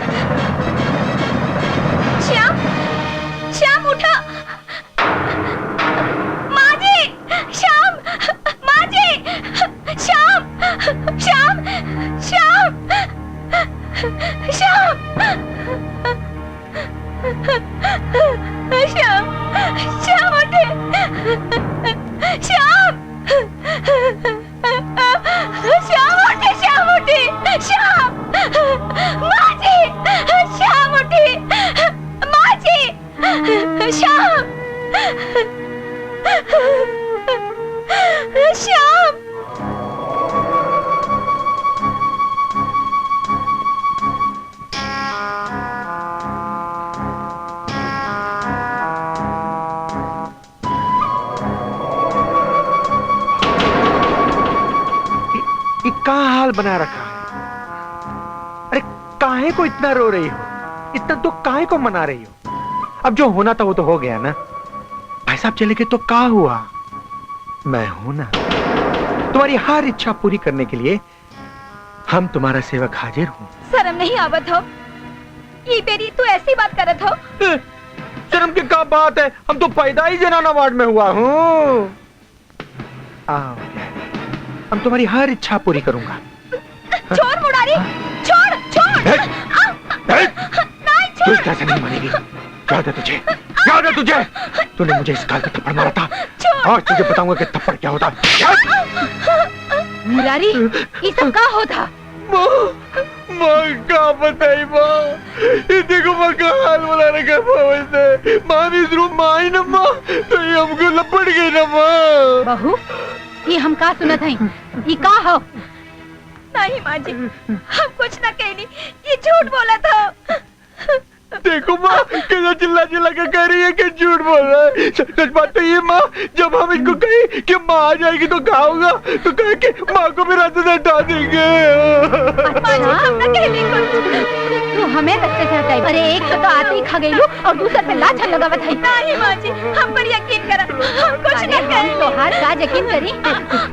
श्याम, श्याम उठा। माँ जी, श्याम, माँ जी, श्याम, श्याम, श्याम, श्याम, श्याम, श्याम उठे, श्याम, श्याम उठे, श्याम उठे, श्याम, माँ जी, श्याम उठे, माँ जी, श्याम, श्याम। ये क्या हाल बना रखा है? अरे काहे को इतना रो रही हो? इतना तो काहे को मना रही हो? अब जो होना था वो तो हो गया ना। भाई साहब चले गए तो क्या हुआ? मैं हूं ना, तुम्हारी हर इच्छा पूरी करने के लिए हम तुम्हारा सेवक हाजिर हूं। शर्म नहीं आवत हो? ये बेरी तू ऐसी बात करत हो? शर्म की क्या बात है? हम तो पैदा ही जनाना वार्ड में हुआ हूं। आओ, हम तुम्हारी हर इच्छा पूरी करूंगा। छोड़ मुरारी, छोड़, छोड़। नहीं तू छोड़। इस तरह से नहीं मानेगी। याद है तुझे? याद है तुझे? तूने मुझे इस गाल का थप्पड़ मारा था। आज तुझे बताऊंगा कि थप्पड़ क्या होता है। मुरारी, ये सब का होता? माँ क्या बताई माँ? ये देखो माँ का हाल बना रखा है। माँ भी जरूर माँ ही ना माँ, तो ये हमको लपट गई ना माँ। बहू, ये हम का सुनत हई? ये का हो? नहीं माँ जी, हम कुछ ना कहनी, ये झूठ बोला था। देखो माँ कैसा चिल्ला चिल्ला के कह रही है कि झूठ बोल रहा है। सच बात तो ये माँ, जब हम इनको कही कि माँ आ जाएगी तो क्या होगा, तो कहे कि माँ को भी रास्ते से हटा देंगे। हम ना कहली कुछ। तू हमें रास्ते से हटाई। अरे एक तो आते ही खा गई लो और दूसरे पे लाछन लगावत है। नहीं माँ जी, हम पर यकीन करा, हम कुछ ना कहे। तो हर का यकीन करी,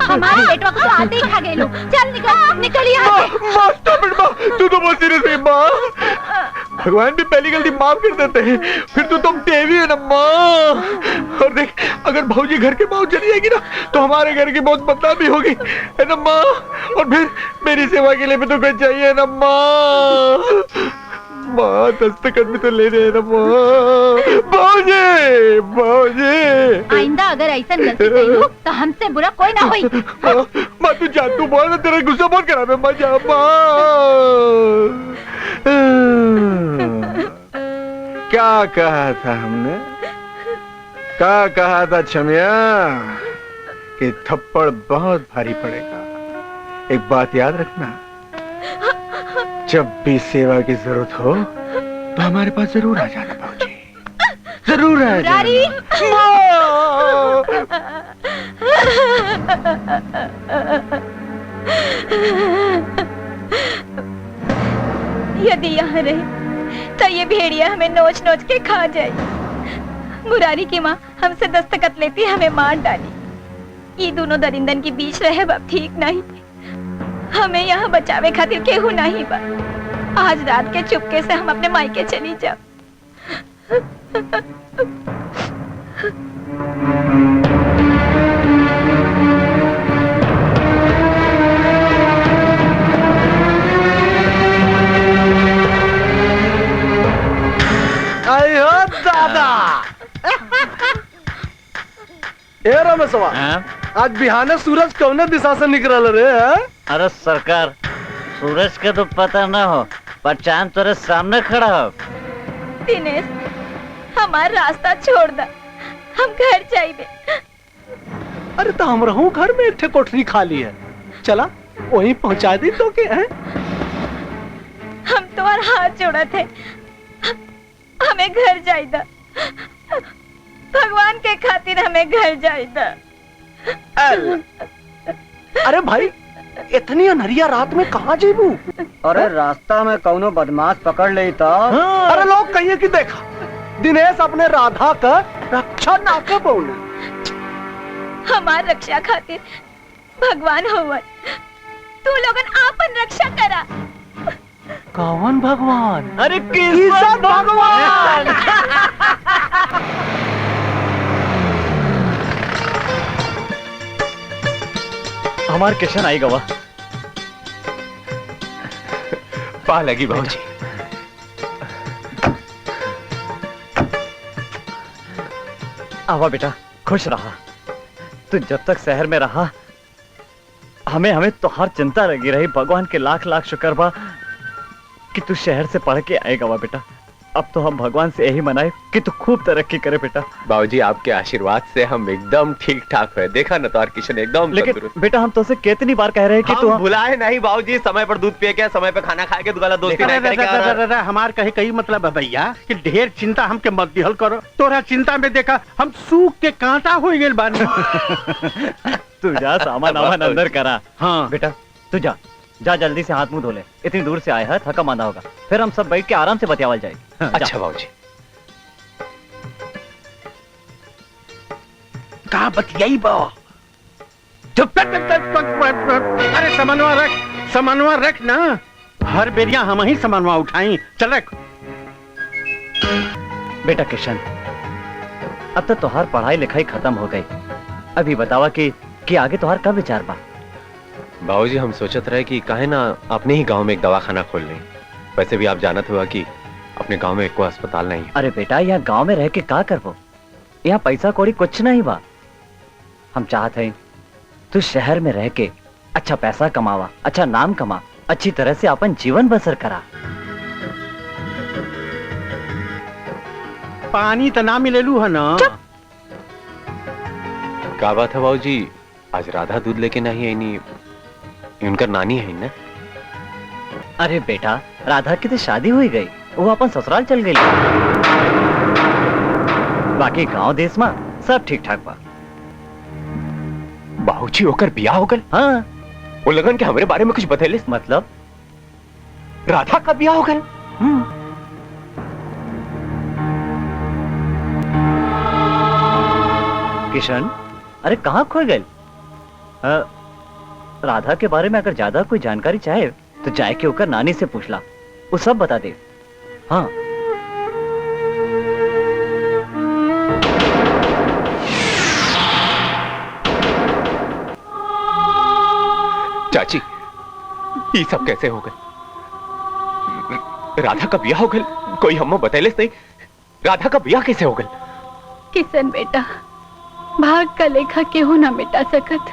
हमारे बेटवा को आते ही खा गई लो। चल निकल, निकल यहाँ से। माँ स्टॉप इट माँ, तू तो बहुत सीरियस है माँ। भगवान भी पहली गलती माफ कर देते हैं, फिर तो तुम देवी है ना माँ। और देख, अगर भाऊजी घर के बाहर चली जाएगी ना, तो हमारे घर की बहुत बदनामी होगी, है ना माँ। और फिर मेरी सेवा के लिए भी तो कुछ चाहिए ना माँ। माँ दस्तखत भी तो ले रहे हैं ना माँ। भाऊजी, भाऊजी। आइंदा अगर ऐसा गलती करी तो हमसे बुरा कोई ना होई। माँ तू जा, तू बोल ना, तेरा गुस्सा बहुत खराब है। माँ जा माँ। क्या कहा था हमने? क्या कहा था छमिया कि थप्पड़ बहुत भारी पड़ेगा। एक बात याद रखना, जब भी सेवा की जरूरत हो तो हमारे पास जरूर आ जाना भाऊजी, जरूर आ जाना। यदि यहाँ रहे तो ये भेड़िया हमें नोच नोच के खा जाए। मुरारी की माँ हमसे दस्तखत लेती हमें मार डाली। ये दोनों दरिंदन के बीच रहे अब ठीक नहीं। हमें यहाँ बचावे खातिर केहू नहीं बा। आज रात के चुपके से हम अपने मायके चली जाओ। अयो दादा ए रमेशवा, आज बिहाने सूरज कौने दिशा से निकल रे? अरे सरकार, सूरज का तो पता ना हो, पर चांद तेरे सामने खड़ा हो। दिनेश, हमारा रास्ता छोड़ दा, हम घर जाइए। अरे तो हम रहूं घर में एक कोठरी खाली है, चला वहीं पहुंचा दी तो के हैं? हम तो और हाथ जोड़ा थे, हमें घर जाइदा, भगवान के खातिर हमें घर जाइदा। अरे भाई, इतनी अनहरिया रात में कहाँ जेबू? अरे रास्ता में कौनो बदमाश पकड़ ले तो। अरे लोग कहिए कि देखा दिनेश अपने राधा का रक्षा ना कर बोले। हमार रक्षा खातिर भगवान होवन, तू लोगन आपन रक्षा करा। कौन भगवान? अरे किशन भगवान। हमार किशन आई गवा। पा लगी बाबूजी। आवा बेटा, खुश रहा। तू जब तक शहर में रहा, हमें तुहार चिंता लगी रही। भगवान के लाख लाख शुक्र बा कि तू शहर से पढ़ के आएगा वा बेटा। अब तो हम भगवान से यही मनाए कि तू खूब तरक्की करे बेटा। बाबूजी, आपके आशीर्वाद से हम एकदम ठीक ठाक है। देखा ना तार किशन एकदम लेकिन बेटा, हम तो उसे कितनी बार कह रहे हैं कि तू भुलाए नहीं बाबूजी। समय पर दूध पिए क्या, समय पर खाना खा के दुगला दोस्ती नहीं करेगा। हमार कहे कई मतलब है भैया कि ढेर चिंता हमके मत दिहल करो। तोरा चिंता में देखा हम सूख के कांटा हो गए बानी। तू जा, सामान आमान अंदर करा। हाँ बेटा, तू जा जा, जल्दी से हाथ मुंह धो ले। इतनी दूर से आया है, थका मांदा होगा। फिर हम सब बैठ के आराम से बतियावल जाएगी। अच्छा बाबूजी। कहा बतियाई बा? अरे समन्वा रख ना। हर बेरिया हम ही समन्वा उठाई। चल रख। बेटा किशन, अब तो तुहार पढ़ाई लिखाई खत्म हो गई। अभी बतावा कि आगे तुहार कब विचार बा? बाबूजी, हम सोचत रहे कि काहे ना अपने ही गांव में एक दवाखाना खोल लें। वैसे भी आप जानत हुआ कि अपने गांव में कोई अस्पताल नहीं है। अरे बेटा, यहाँ गांव में रह के का करबो? यहाँ पैसा कौड़ी कुछ नहीं बा। हम चाहते हैं तू शहर में रह के अच्छा पैसा कमावा, अच्छा नाम कमा, अच्छी तरह से अपन जीवन बसर करा। पानी तो ना मिलेलू है ना? क्या बात है बाबूजी, आज राधा दूध लेके नहीं आई? नहीं, उनका नानी है ना? अरे बेटा, राधा की तो शादी हुई गई, वो अपन ससुराल चल गई। बाकी गांव देश में सब ठीक ठाक बा। बाबूजी, होकर बियाह हो गए? हाँ। वो लगन के हमारे बारे में कुछ बतेले? मतलब राधा का बियाह हो गए? किशन, अरे कहाँ खो गए? राधा के बारे में अगर ज्यादा कोई जानकारी चाहे तो जाए के होकर नानी से पूछ ला, वो सब बता दे। हाँ। चाची, ये सब कैसे हो गए? राधा का ब्याह हो गए? कोई हमको बतैले नहीं। राधा का ब्याह कैसे हो गए? किशन बेटा, भाग का लेखा केहू ना मिटा सकत।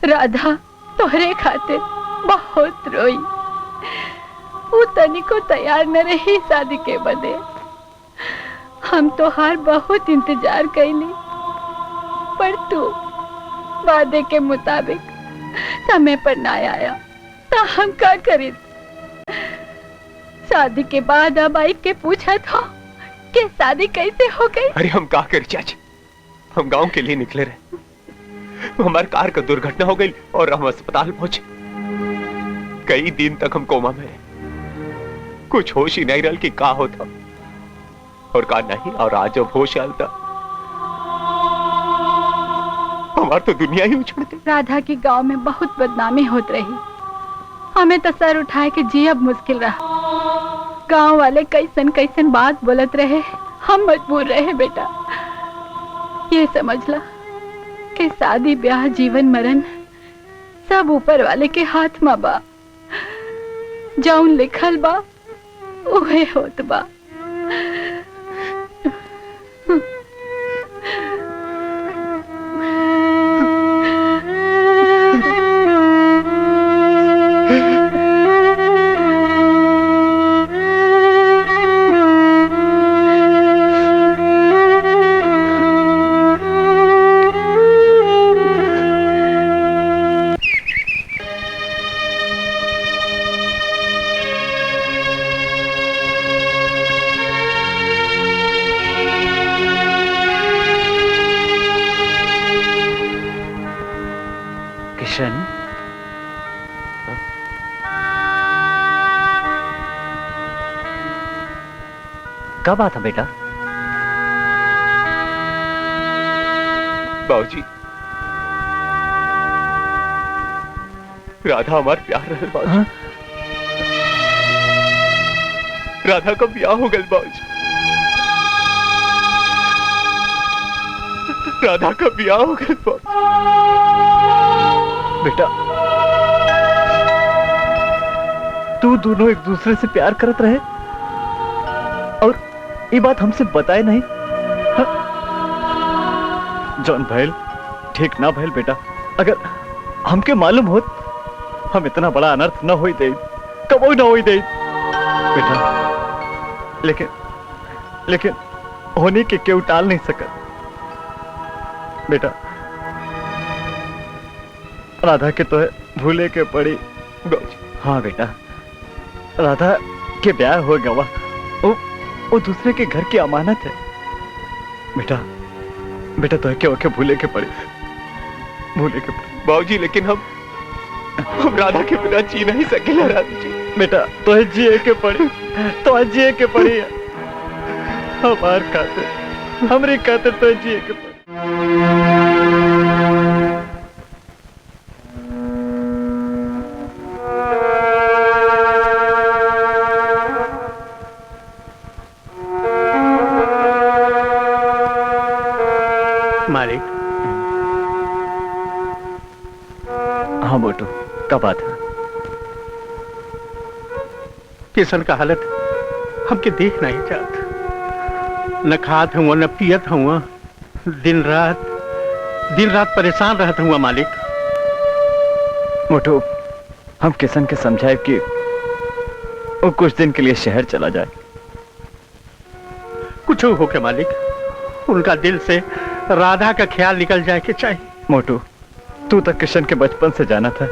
राधा तोहरे खातिर बहुत रोई। वो तनिको तैयार न रही शादी के बदे। हम तो हार बहुत इंतजार कैली, पर तू वादे के मुताबिक समय पर ना आया, तो हम क्या करें? शादी के बाद अब आई के पूछा था कि शादी कैसे हो गई। अरे हम क्या करें चाची, हम गांव के लिए निकले रहे, हमारी कार का दुर्घटना हो गई और हम अस्पताल पहुंचे। कई दिन तक हम कोमा में रहे, कुछ होश ही नहीं रहा कि क्या होता और का नहीं। और आज जब होश आया था, हमारी तो दुनिया ही उछड़ गई। राधा की गांव में बहुत बदनामी होती रही, हमें तो सर उठाए के जी अब मुश्किल रहा। गांव वाले कैसन कैसन बात बोलत रहे, हम मजबूर रहे बेटा। ये समझ ला कि शादी ब्याह जीवन मरण सब ऊपर वाले के हाथ में बा। जौन लिखल बा उहे होत बा। किशन, कब आता बेटा? बाबूजी, राधा हमार प्यार रहल बाबूजी। राधा का ब्याह हो गल बाबूजी। राधा का ब्याह हो गल बाबूजी। बेटा, तू दोनों एक दूसरे से प्यार करत रहे और ये बात हमसे बताए नहीं? हाँ? जॉन भैल ठीक ना भैल बेटा। अगर हमके मालूम होत हम इतना बड़ा अनर्थ न होई दे, कबो न होई दे बेटा। लेकिन होने के क्यों टाल नहीं सकत बेटा। राधा के तो है भूले के पड़ी। हाँ बेटा, राधा के ब्याह हो गया। वो दूसरे के घर की अमानत है बेटा तो है के भूले के पड़ी। बाबूजी, लेकिन हम राधा के बिना जी नहीं सकेला राधा जी। बेटा तो है जिए के पड़ी हमार खातिर, हमरे खातिर तो है जिए के पड़ी। मालिक। हाँ मोटू, क्या बात है? किशन का हालत हमके देख नहीं चाहत। न खात हुआ न पियत हुआ, दिन रात परेशान रहत हुआ मालिक। मोटू, हम किशन के समझाए कि वो कुछ दिन के लिए शहर चला जाए। कुछ हो के मालिक, उनका दिल से राधा का ख्याल निकल जाए के चाहिए। मोटू, तू तक किशन के बचपन से जाना था।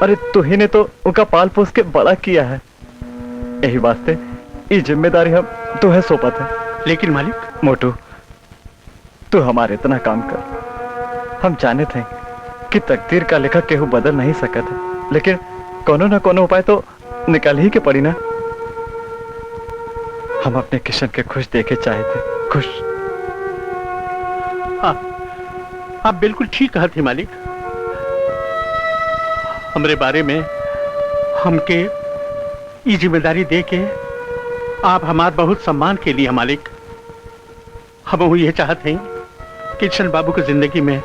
अरे तू ही ने तो उनका पाल पोस के बड़ा किया है। यही वास्ते ये जिम्मेदारी हम तुम्हें सौंपत है। लेकिन मालिक। मोटू, तू हमारे इतना काम कर। हम जाने थे कि तकदीर का लेखा केहू बदल नहीं सकत है, लेकिन कोनो ना कोनो उपाय तो निकाल ही के पड़ी ना। हम अपने किशन के खुश देखे चाहे थे। खुश। आप बिल्कुल ठीक कहते मालिक। हमरे बारे में हमके ये जिम्मेदारी दे के आप हमारे बहुत सम्मान के लिए मालिक। हम ये चाहते हैं कि किशन बाबू की जिंदगी में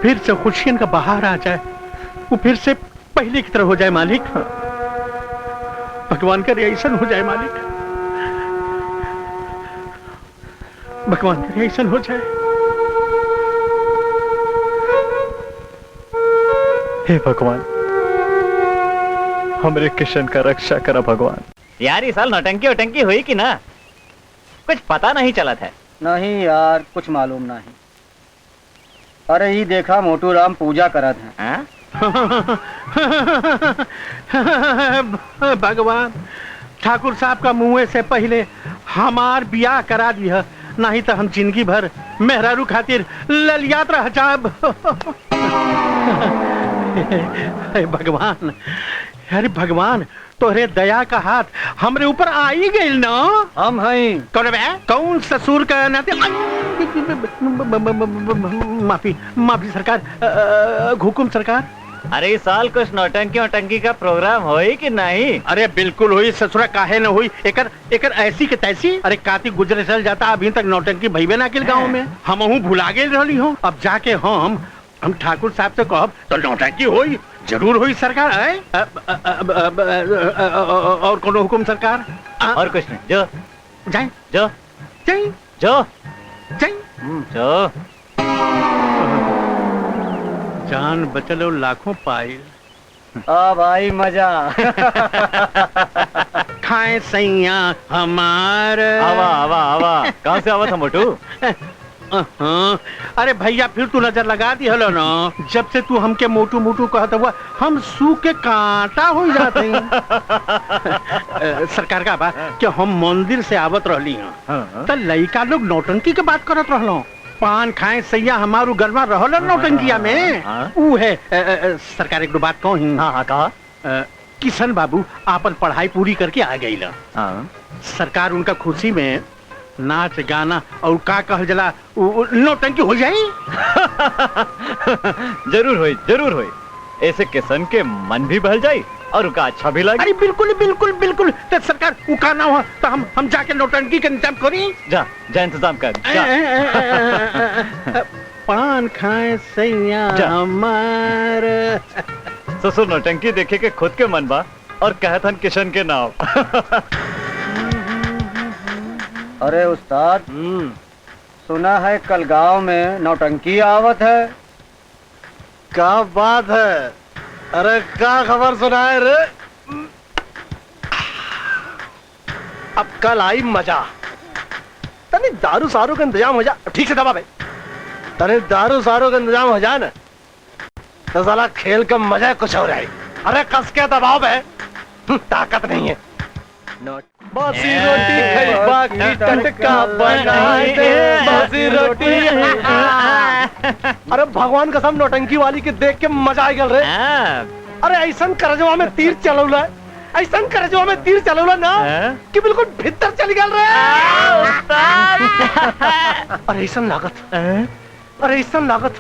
फिर से खुशियों का बहार आ जाए, वो फिर से पहले की तरह हो जाए मालिक। भगवान करे ऐसा हो जाए मालिक, भगवान करे ऐसा हो जाए। हे भगवान, हमरे किशन का रक्षा करा भगवान। यार इस साल नौटंकी वटंकी हुई कि ना, कुछ पता नहीं चला था। नहीं यार, कुछ मालूम नहीं। अरे ये देखा मोटू राम पूजा करत हैं। भगवान, ठाकुर साहब का मुँह से पहले हमार ब्याह करा दिया, नहीं तो हम जिंदगी भर मेहरारू खातिर ललियात रह जाब। भगवान, अरे भगवान, तोहरे दया का हाथ हमरे ऊपर आ ही गई ना। हम हैं। कौन ससुर का नाते। माफी सरकार, हुकुम सरकार। अरे इस साल कुछ नौटंकी वोटंकी का प्रोग्राम होई कि नहीं? अरे बिल्कुल हुई ससुरा, काहे न हुई। एकर एकर ऐसी के तैसी। अरे कार्तिक गुजरे चल जाता, अभी तक नौटंकी भईबे ना किल गाँव में। हमहू भुला गेल रहली हूँ। अब जाके हम ठाकुर साहब से कहब तो नौटंकी होई, जरूर हुई सरकार। और कोनो हुकुम सरकार? और कुछ नहीं, जो जाए जो जाए जो जाए। जो जान बचलो लाखों पाइल। अब आई मजा। खाए सैया हमार। आवा आवा आवा, कहाँ से आवा था मोटू? हाँ। अरे भैया फिर तू नजर लगा दी हलो ना। जब से तू हमके मोटू मोटू कहता हुआ हम सूख के कांटा हो जाते हैं। सरकार का बात कि हम मंदिर से आवत रहली हैं तो लड़का लोग नौटंकी के बात करत रहलो। पान खाए सैया हमारू गरमा रहल नौटंकिया में। ऊ है सरकार एक दो बात कहूँ। हाँ हाँ कहा। किशन बाबू आपन पढ़ाई पूरी करके आ गई। सरकार उनका खुशी में नाच गाना और का कहल जला नौटंकी हो जाए। जरूर होई, जरूर होई। ऐसे किशन के मन भी बहल जाए और उनका अच्छा भी लगे। अरे बिल्कुल बिल्कुल बिल्कुल। तो सरकार उका ना हुआ तो हम जाके नौटंकी का इंतजाम करी। जा जा इंतजाम कर जा। पान खाए सैया हमार। ससुर नौटंकी देखे के खुद के मन बा और कहत हन किशन के नाम। अरे उस्ताद, सुना है कल गांव में नौटंकी आवत है। क्या बात है? अरे क्या खबर सुनाए रे? अब कल आई मजा। तने दारू सारू का इंतजाम हो जा। ठीक से दबा भाई। तने दारू सारू का इंतजाम हो जाए ना तो साला खेल का मजा कुछ हो रहा है। अरे कस के दबाव है, ताकत नहीं है। बासी रोटी खैबा की टटका बनाए दे, बासी रोटी। अरे भगवान कसम नौटंकी वाली के देख के मजा आ गया रे। अरे ऐसन करजवा में तीर चलौला, ऐसन करजवा में तीर चलौला ना कि बिल्कुल भीतर चली गल रे। अरे ऐसन लागत, अरे ऐसन लागत,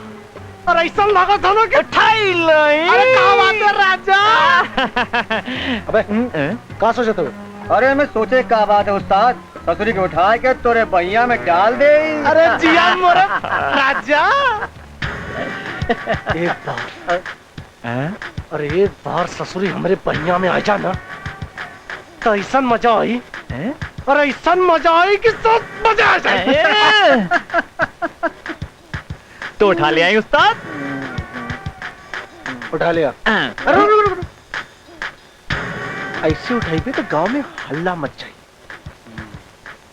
अरे ऐसा लागत है ना कि ठाई नहीं। अरे कहाँ बात है राजा? अबे कहाँ सोचे तू? अरे मैं सोचे क्या बात है उस्ताद, ससुरी को उठा के तोरे बहिया में डाल दे। अरे जिया मोरे राजा। एक बार, अरे एक बार ससुरी हमारे बहिया में आ जाना तो ऐसा मजा आई। अरे ऐसा मजा आई कि सब मजा आ जाए। तो उठा ले आई उस्ताद। उठा लिया। अरे ऐसे उठाई पे तो गांव में हल्ला मच जाए।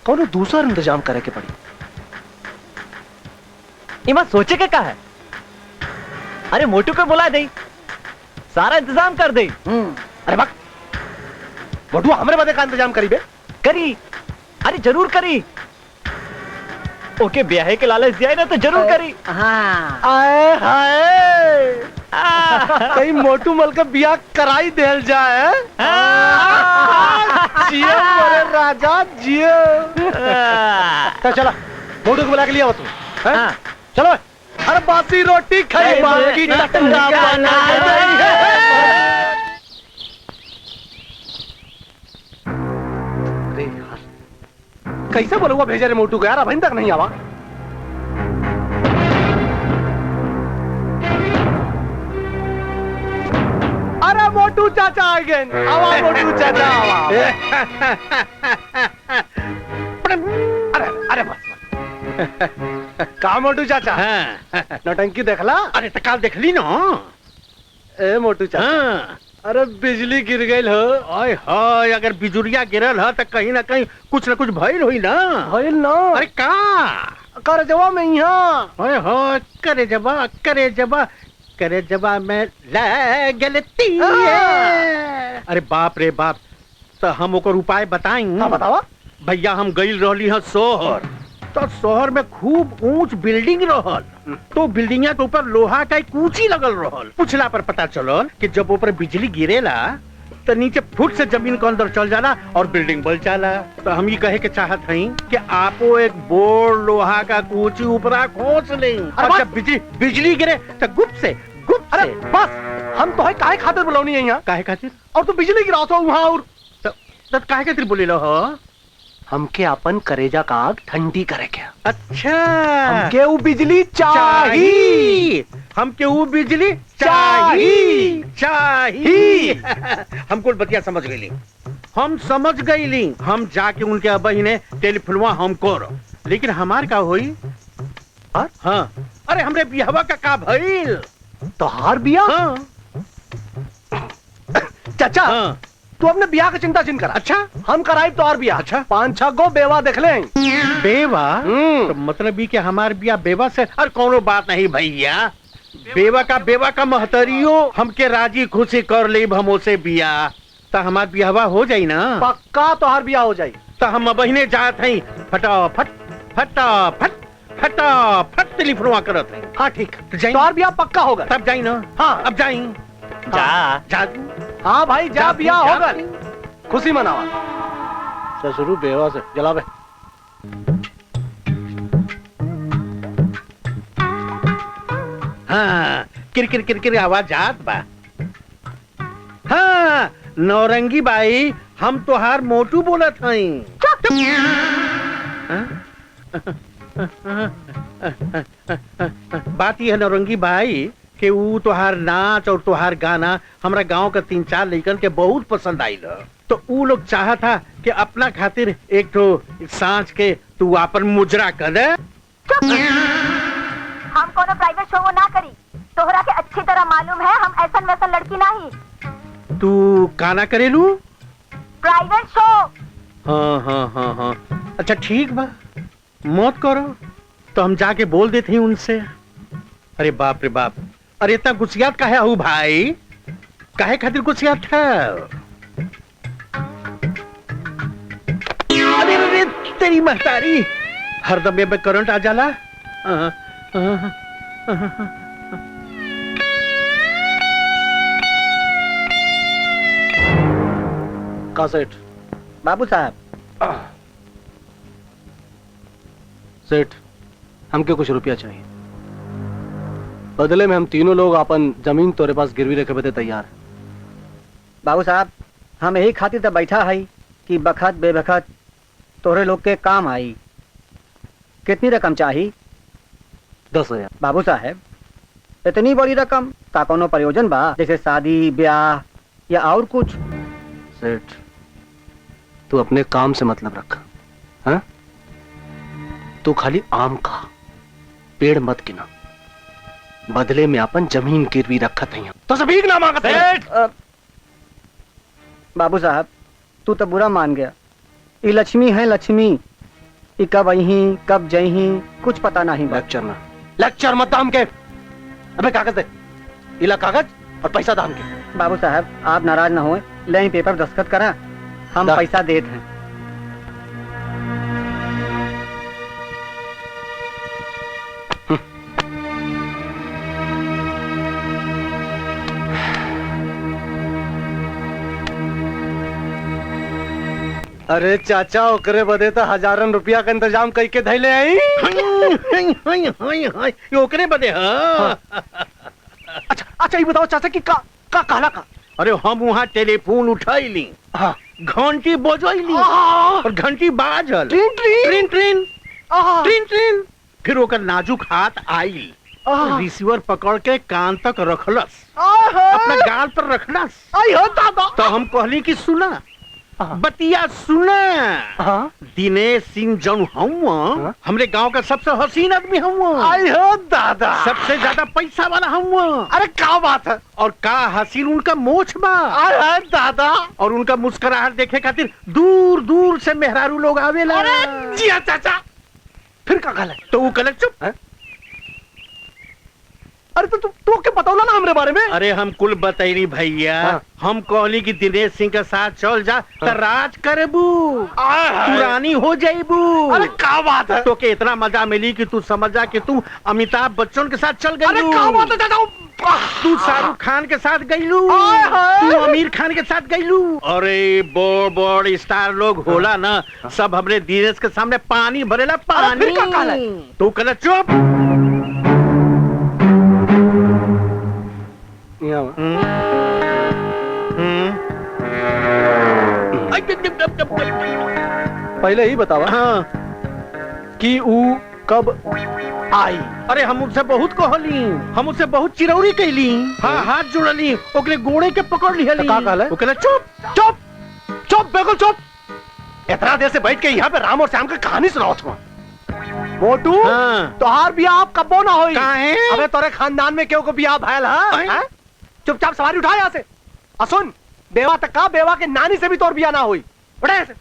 कौन दूसरा इंतजाम करे के पड़ी। इमा सोचे के का है? अरे मोटू को बुला दे, सारा इंतजाम कर दे। अरे बक मोटू हमरे बदे का इंतजाम करी बे? करी, अरे जरूर करी। ओके ब्याहे के लालच दिया है ना तो जरूर करी। हाँ। आए हाय, कहीं मोटू मल का बिया कराई देल जाए। जियो मोरे राजा जियो। तो चला मोटू को बुला के लिया हो तू। चलो। अरे बासी रोटी खाई बाकी टटका बनाए दे। कैसे बोलूंगा भेजा रे मोटू को यार, अभी तक नहीं आवा। अरे मोटू चाचा आ गए। आवा मोटू चाचा आवा। अरे अरे बस का मोटू चाचा नौटंकी देखला? अरे तो काल देखली ना। ए मोटू चाचा, अरे बिजली गिर गई हो। ओए होय, अगर बिजुरिया गिरल है तो कहीं ना कहीं कुछ न कुछ भइल हुई ना। भइल ना? अरे का कर जवा में यहाँ। ओए होय, करे जबा में गलती। अरे बाप रे बाप। तो हम ओकर उपाय बताई। हाँ बतावा। भैया हम गइल रहली हैं शहर, तो शहर में खूब ऊंच बिल्डिंग रहल। तो बिल्डिंग के ऊपर लोहा का एक कूची लगल रहल। पूछला पर पता चलल कि जब ऊपर बिजली गिरेला तो नीचे फुट से जमीन के अंदर चल जाला और बिल्डिंग बल जाला। तो हम ये कहे के चाहत हई कि आपो एक बोर्ड लोहा का कूची ऊपरा खोस ले। और जब बिजली गिरे तो गुप्त अरे बस हम तो है काहे खातिर बुलावनी है यहाँ? काहे खातिर? और तू बिजली गिराओ तो वहाँ और तब काहे खातिर बोले लो हो? हमके अपन करेजा का आग ठंडी करे क्या? अच्छा हमके वो बिजली चाहिए, हमके वो बिजली चाहिए चाहिए। हमको बतिया समझ गई, हम समझ गई। हम जाके उनके अबही ने टेलीफोनवा हमको, लेकिन हमार का होई? हाँ अरे हमरे बिहवा का भइल? तोहार बिया? हाँ। चाचा तू अपने बियाह का चिंता चिन कर। अच्छा हम कराई तोहार बियाह। अच्छा 5-6 गो बेवा देख ले। बेवा? तो मतलब कि हमार बियाह बेवा से? अरे कोनो बात नहीं भैया, बेवा का महतरियो हमके राजी खुशी कर ले हमो से बियाह, तो हमार बियाहवा हो जाई ना? पक्का तोहार बियाह हो जाई। तो हम बहिने जात हई, फटाफट फटाफट फटाफट टेलीफोनवा करत है। हाँ ठीक, तोहार बियाह पक्का होगा। तब जाई ना? हाँ अब जाई। जा हाँ भाई जा, बियाह होगा, खुशी मनावा। ससुरु बेवा से जलावे। हाँ किरकिर किरकिर आवाज जात बा। हाँ नौरंगी बाई, हम तोहार मोटू बोलत हई। बात यह है नौरंगी बाई कि वो तोहार नाच और तोहार गाना हमरा गांव के 3-4 लड़कन के बहुत पसंद आइल। तो वो लोग चाहा था कि अपना खातिर एक तो सांझ के तू अपन मुजरा कर दे। हम कोनो प्राइवेट शो वो ना करी, तोहरा के अच्छी तरह मालूम है हम ऐसन वैसन लड़की नहीं। तू काना करेलू? Private show. हाँ हाँ हाँ हाँ अच्छा ठीक बा, मत करो तो हम जाके बोल देते हैं उनसे। अरे बाप रे बाप, अरे इतना गुस्सियात काहे हूँ भाई? काहे खातिर गुस्सियात है? अरे अरे तेरी महतारी, हरदम में करंट आ जाला। का सेठ? बाबू साहब। सेठ हमके कुछ रुपया चाहिए, बदले में हम तीनों लोग अपन जमीन तोरे पास गिरवी रखे बदे तैयार। बाबू साहब हम यही खातिर तो बैठा है कि बखत बेबखत तोरे लोग के काम आई। कितनी रकम चाहिए? 10,000। बाबू साहब इतनी बड़ी रकम का कोनो प्रयोजन बा, जैसे शादी ब्याह या और कुछ? सेठ तू अपने काम से मतलब रख। हाँ तू खाली आम खा, पेड़ मत गिना, बदले में अपन जमीन गिरवी रखत है तो सभी ना मांगत है। बाबू साहब तू तो बुरा मान गया। ये लक्ष्मी है लक्ष्मी, ये कब आई कब जही कुछ पता नहीं। लेक्चर मत दाम के। अबे कागज दे, इला कागज और पैसा दाम के। बाबू साहब आप नाराज ना होए, ले पेपर दस्तखत करा, हम पैसा देते हैं। अरे चाचा ओकरे बदे तो हजारन रुपया का इंतजाम करके धैले आई। ओकरे बदे? अच्छा अच्छा ये बताओ चाचा कि का कहला का? अरे हम वहाँ टेलीफोन उठैली, घंटी बजैली और घंटी बाजल, ट्रिन ट्रिन ट्रिन ट्रिन ट्रिन, फिर ओकर नाजुक हाथ आई, रिसीवर पकड़ के कान तक रखलस, अपना गाल पर रखलस। तो हम कहली कि सुना बतिया सुना, दिनेश सिंह जौन हूँ हमरे गांव का सबसे हसीन आदमी हूँ। दादा सबसे ज्यादा पैसा वाला हूँ। अरे क्या बात है? और का हसीन उनका मोछ बा दादा, और उनका मुस्कुराहट देखे खातिर दूर दूर से मेहरारू लोग आवेला। जी हाँ चाचा। फिर का कहला? तो वो कहला चुप है? अरे तू क्या बताओ ना हमरे बारे में? अरे हम कुल बतैनी भैया। हम कहली कि दिनेश सिंह के साथ चल जा तो राज करबू, तू रानी हो जाइबू। अरे क्या बात है? तो के इतना मजा मिली कि तू समझ जा कि तू अमिताभ बच्चन के साथ चल गई। अरे क्या बात है? तू शाहरुख खान के साथ गईलू, तू आमिर खान के साथ गईलू। अरे बड़ स्टार लोग होला ना, सब हमरे दिनेश के सामने पानी भरेला पानी। तू कहला चुप। पहले ही बतावा कि ऊ कब आई। अरे हम उससे बहुत कहली, हम उससे बहुत चिरौरी कैली, हाँ हाथ जुड़ली, ओकरे गोड़े के पकड़ लिहली। का कहले? वो कहले चुप चुप चुप, बिल्कुल चुप। इतना देर से बैठ के यहाँ पे राम और श्याम की कहानी सुनाओ तुम। मोटू तोहार बियाह आप कबो ना होई। काहे? अबे तोरे खानदान में क्यों को बियाह भयल है? चुपचाप सवारी उठा यहाँ से। सुन, बेवा तक का, बेवा के नानी से भी तोर बियाह ना हुई। उठा यहाँ से।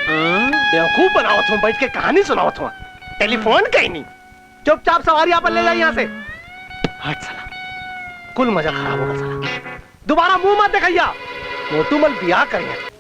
बेवकूफ बनाओ तुम, बैठ के कहानी सुनाओ तुम। टेलीफोन कहीं नहीं। चुपचाप सवारी यहाँ पर ले जाए यहाँ से। हट साला, कुल मजा खराब होगा साला। दोबारा मुंह मत दिखाइया। मोटू मल बियाह करेंगे।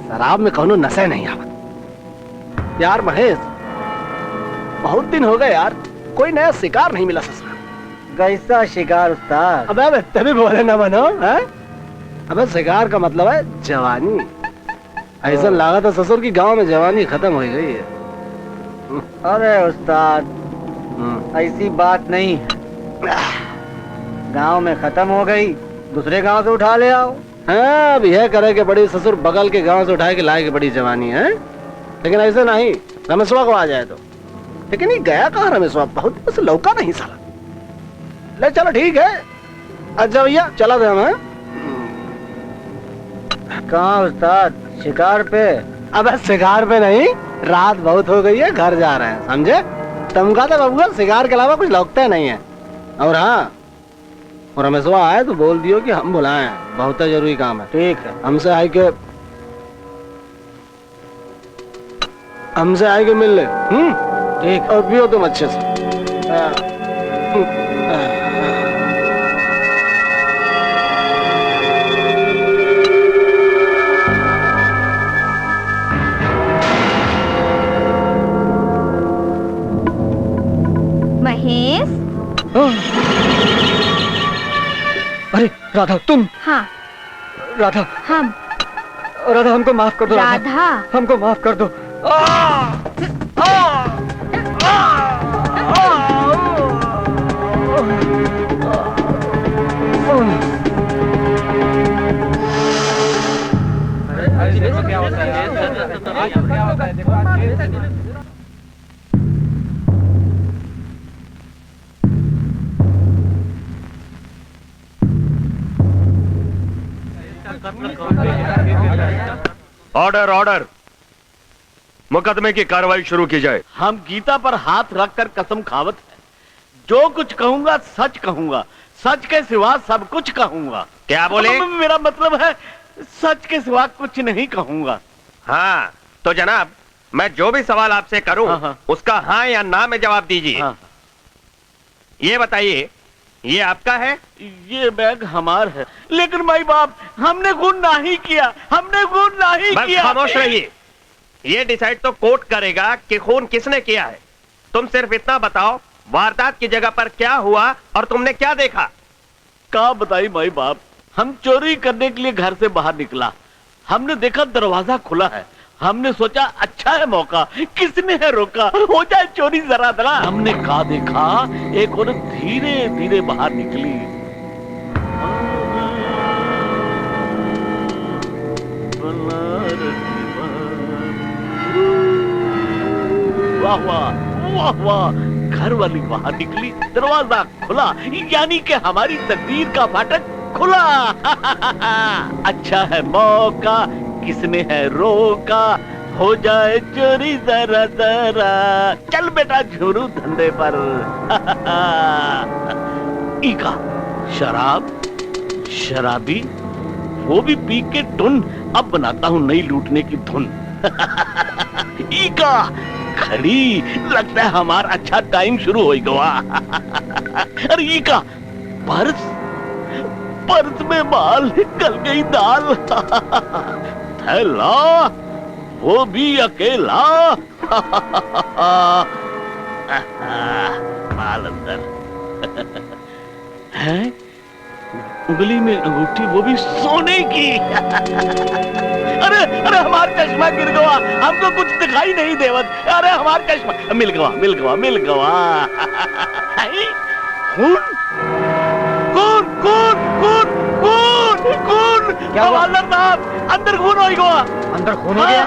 शराब में कौनो नशे नहीं आवत। यार महेश, बहुत दिन हो गए यार, कोई नया शिकार नहीं मिला ससुर। कैसा शिकार उस्ताद? अबे तभी बोले ना बनो, है? अबे शिकार का मतलब है जवानी। ऐसा लागत है ससुर की गांव में जवानी खत्म हो गई है। अरे उस्ताद, ऐसी बात नहीं है। गांव में खत्म हो गई, दूसरे गांव से उठा ले आओ। हाँ, अब यह करे के बड़ी ससुर बगल के गांव से उठा के लाए के बड़ी जवानी है। लेकिन ऐसे नहीं, रमेशवा को आ जाए तो। लेकिन ये गया कहाँ रमेशवा? बहुत बस लौका नहीं साला। ले चलो ठीक है, अच्छा भैया चला दे हम। कहाँ उस्ताद? शिकार पे? अब शिकार पे नहीं, रात बहुत हो गई है, घर जा रहे हैं, समझे? तुमका तो बबुआ शिकार के अलावा कुछ लौकता नहीं है। और हाँ, और रमेशवा आए तो बोल दियो कि हम बुलाए, बहुत जरूरी काम है। ठीक है। हमसे आए के मिल ले। ठीक। और पियो तुम अच्छे से। महेश। अरे राधा, तुम? हाँ। राधा, हम। राधा हमको माफ कर दो। राधा, हमको माफ कर दो। ऑर्डर ऑर्डर, मुकदमे की कार्रवाई शुरू की जाए। हम गीता पर हाथ रखकर कसम खावत है, जो कुछ कहूंगा सच कहूंगा, सच के सिवा सब कुछ कहूंगा। क्या बोले? मेरा मतलब है सच के सिवा कुछ नहीं कहूंगा। हाँ तो जनाब, मैं जो भी सवाल आपसे करूं, उसका हाँ या ना में जवाब दीजिए। ये बताइए, ये आपका है? ये बैग हमार है, लेकिन माई बाप, हमने खून नहीं किया, हमने खून नहीं बस किया। खामोश रहिए। ये डिसाइड तो कोर्ट करेगा कि खून किसने किया है। तुम सिर्फ इतना बताओ, वारदात की जगह पर क्या हुआ और तुमने क्या देखा? क्या बताई माई बाप, हम चोरी करने के लिए घर से बाहर निकला, हमने देखा दरवाजा खुला है, हमने सोचा अच्छा है मौका, किसने है रोका, हो जाए चोरी जरा जरा। हमने कहा देखा एक औरत धीरे धीरे बाहर निकली। वाह वाह वाह वाह, घर वाली बाहर निकली, दरवाजा खुला, यानी कि हमारी तकदीर का फाटक खुला। अच्छा है मौका, किसने है रोका, हो जाए चोरी जरा जरा, चल बेटा झुरू धंधे पर। इका शराब, शराबी, वो भी पी के टुन, अब बनाता हूँ नई लूटने की धुन। इका खड़ी, लगता है हमारा अच्छा टाइम शुरू हो गया। अरे इका पर्स, पर्स में माल, गल गई दाल, थैला वो भी अकेला। माल अंदर है, उंगली में अंगूठी वो भी सोने की। अरे अरे हमारा चश्मा गिर गया, हमको कुछ दिखाई नहीं देवत। अरे हमारा चश्मा मिल गया, मिल गया, मिल गया। खून खून खून खून खून खून, हवालदार साहब अंदर खून हो गया। अंदर खून हो गया?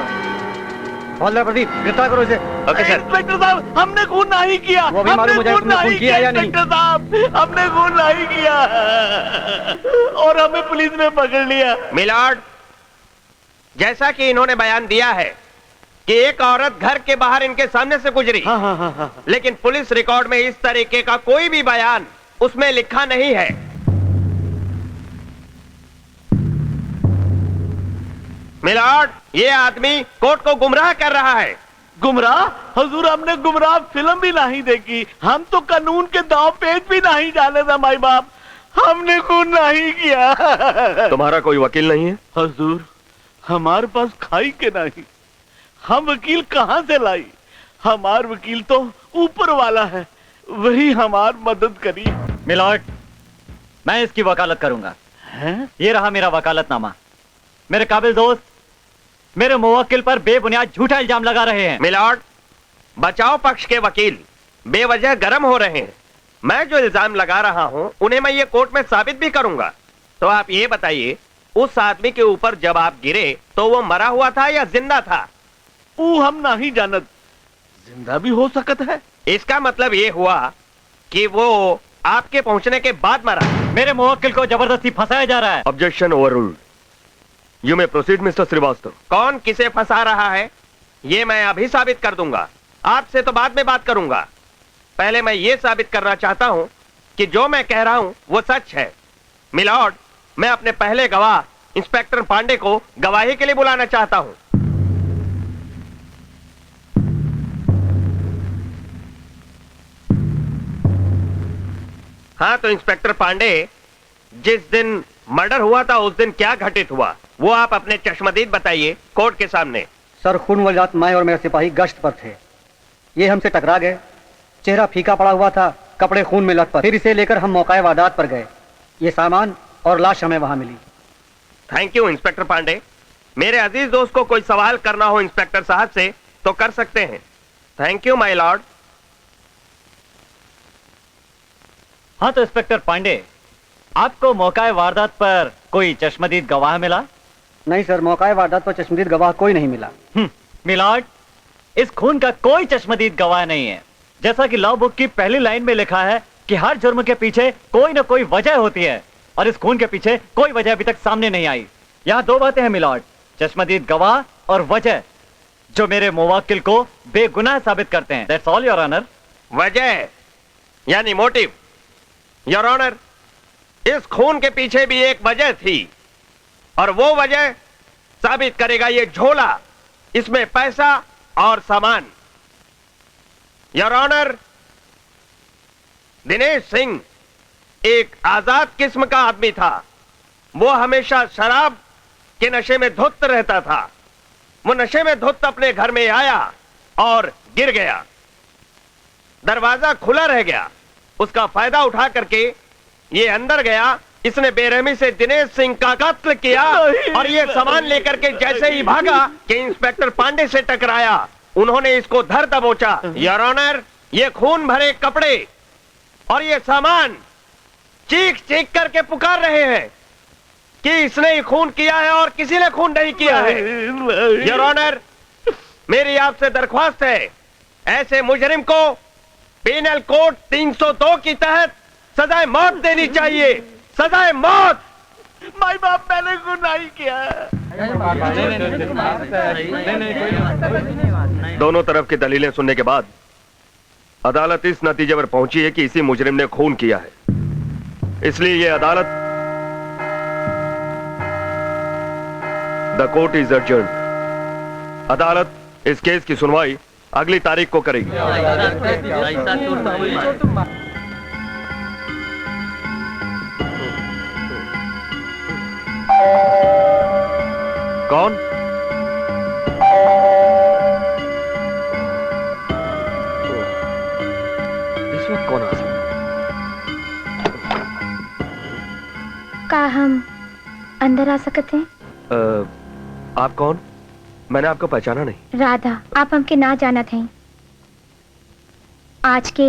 हवालदार प्रदीप गिरफ्तार करो इसे। Okay sir. इंस्पेक्टर साहब हमने खून नहीं किया, वो भी मालूम हो जाए तुमने खून किया या नहीं। इंस्पेक्टर साहब हमने खून नहीं किया और हमें पुलिस ने पकड़ लिया। मिलॉर्ड, जैसा कि इन्होंने बयान दिया है कि एक औरत घर के बाहर इनके सामने से गुजरी, लेकिन पुलिस रिकॉर्ड में इस तरीके का कोई भी बयान उसमें लिखा नहीं है। मिलॉर्ड, ये आदमी कोर्ट को गुमराह कर रहा है। गुमराह? हुजूर हमने गुमराह फिल्म भी नहीं देखी, हम तो कानून के दाव पेच भी नहीं जाने था माई बाप, हमने खून नहीं किया। तुम्हारा कोई वकील नहीं है? हुजूर हमारे पास खाई के नहीं, हम वकील कहां से लाई? हमार वकील तो ऊपर वाला है, वही हमार मदद करी। मिलॉर्ड, मैं इसकी वकालत करूंगा। हैं? ये रहा मेरा वकालतनामा। मेरे काबिल दोस्त मेरे मुवक्किल पर बेबुनियाद झूठा इल्जाम लगा रहे हैं। मिलॉर्ड, बचाव पक्ष के वकील बेवजह गर्म हो रहे हैं। मैं जो इल्जाम लगा रहा हूं उन्हें मैं ये कोर्ट में साबित भी करूंगा। तो आप ये बताइए, उस आदमी के ऊपर जब आप गिरे तो वो मरा हुआ था या जिंदा था? वो हम नहीं जानत, जिंदा भी हो सकता है। इसका मतलब ये हुआ कि वो आपके पहुंचने के बाद मरा। मेरे मुवक्किल को जबरदस्ती फंसाया जा रहा है। Objection overruled. You may proceed mister Srivastava. कौन किसे फंसा रहा है ये मैं अभी साबित कर दूंगा, आपसे तो बाद में बात करूंगा। पहले मैं ये साबित करना चाहता हूं कि जो मैं कह रहा हूं वो सच है। मिलॉर्ड, मैं अपने पहले गवाह इंस्पेक्टर पांडे को गवाही के लिए बुलाना चाहता हूं। हाँ तो इंस्पेक्टर पांडे, जिस दिन मर्डर हुआ था उस दिन क्या घटित हुआ वो आप अपने चश्मदीद बताइए कोर्ट के सामने। सर खून वाली रात मैं और मेरे सिपाही गश्त पर थे, ये हमसे टकरा गए, चेहरा फीका पड़ा हुआ था, कपड़े खून में लथपथ। फिर इसे लेकर हम मौका वारदात पर गए, ये सामान और लाश हमें वहां मिली। Thank you inspector Pandey. मेरे अजीज दोस्त को कोई सवाल करना हो इंस्पेक्टर साहब से तो कर सकते हैं। Thank you my Lord. हाँ तो इंस्पेक्टर पांडे, आपको मौका वारदात पर कोई चश्मदीद गवाह मिला? नहीं सर, मौका वारदात पर चश्मदीद गवाह कोई नहीं मिला। मिलॉर्ड, इस खून का कोई चश्मदीद गवाह नहीं है। जैसा कि लॉ बुक की पहली लाइन में लिखा है कि हर जुर्म के पीछे कोई ना कोई वजह होती है, और इस खून के पीछे कोई वजह अभी तक सामने नहीं आई। यहाँ दो बातें हैं मिलॉर्ड, चश्मदीद गवाह और वजह, जो मेरे मुवक्किल को बेगुनाह साबित करते हैं। That's all your honour. वजह यानी मोटिव। योर ऑनर, इस खून के पीछे भी एक वजह थी, और वो वजह साबित करेगा ये झोला, इसमें पैसा और सामान। योर ऑनर, दिनेश सिंह एक आजाद किस्म का आदमी था। वो हमेशा शराब के नशे में धुत रहता था। वो नशे में धुत अपने घर में आया और गिर गया, दरवाजा खुला रह गया। उसका फायदा उठा करके ये अंदर गया, इसने बेरहमी से दिनेश सिंह का कत्ल किया और ये सामान लेकर के जैसे ही भागा कि इंस्पेक्टर पांडे से टकराया। उन्होंने इसको धर दबोचा। योर ऑनर, ये खून भरे कपड़े और ये सामान चीख चीख करके पुकार रहे हैं कि इसने ही खून किया है और किसी ने खून नहीं किया है। योर ऑनर, मेरी आपसे दरख्वास्त है, ऐसे मुजरिम को पेनल कोड 302 की तहत सजाए मौत देनी चाहिए, सजाए मौत। माई बाप मैंने गुनाह ही किया। दोनों तरफ की दलीलें सुनने के बाद अदालत इस नतीजे पर पहुंची है कि इसी मुजरिम ने खून किया है। इसलिए यह अदालत द कोर्ट इज एडजर्न्ड। अदालत इस केस की सुनवाई अगली तारीख को करेगी। कौन? इस वक्त कौन आ सकता? का हम अंदर आ सकते हैं? आप कौन? मैंने आपको पहचाना नहीं। राधा, आप हमके ना जाना थे। आज के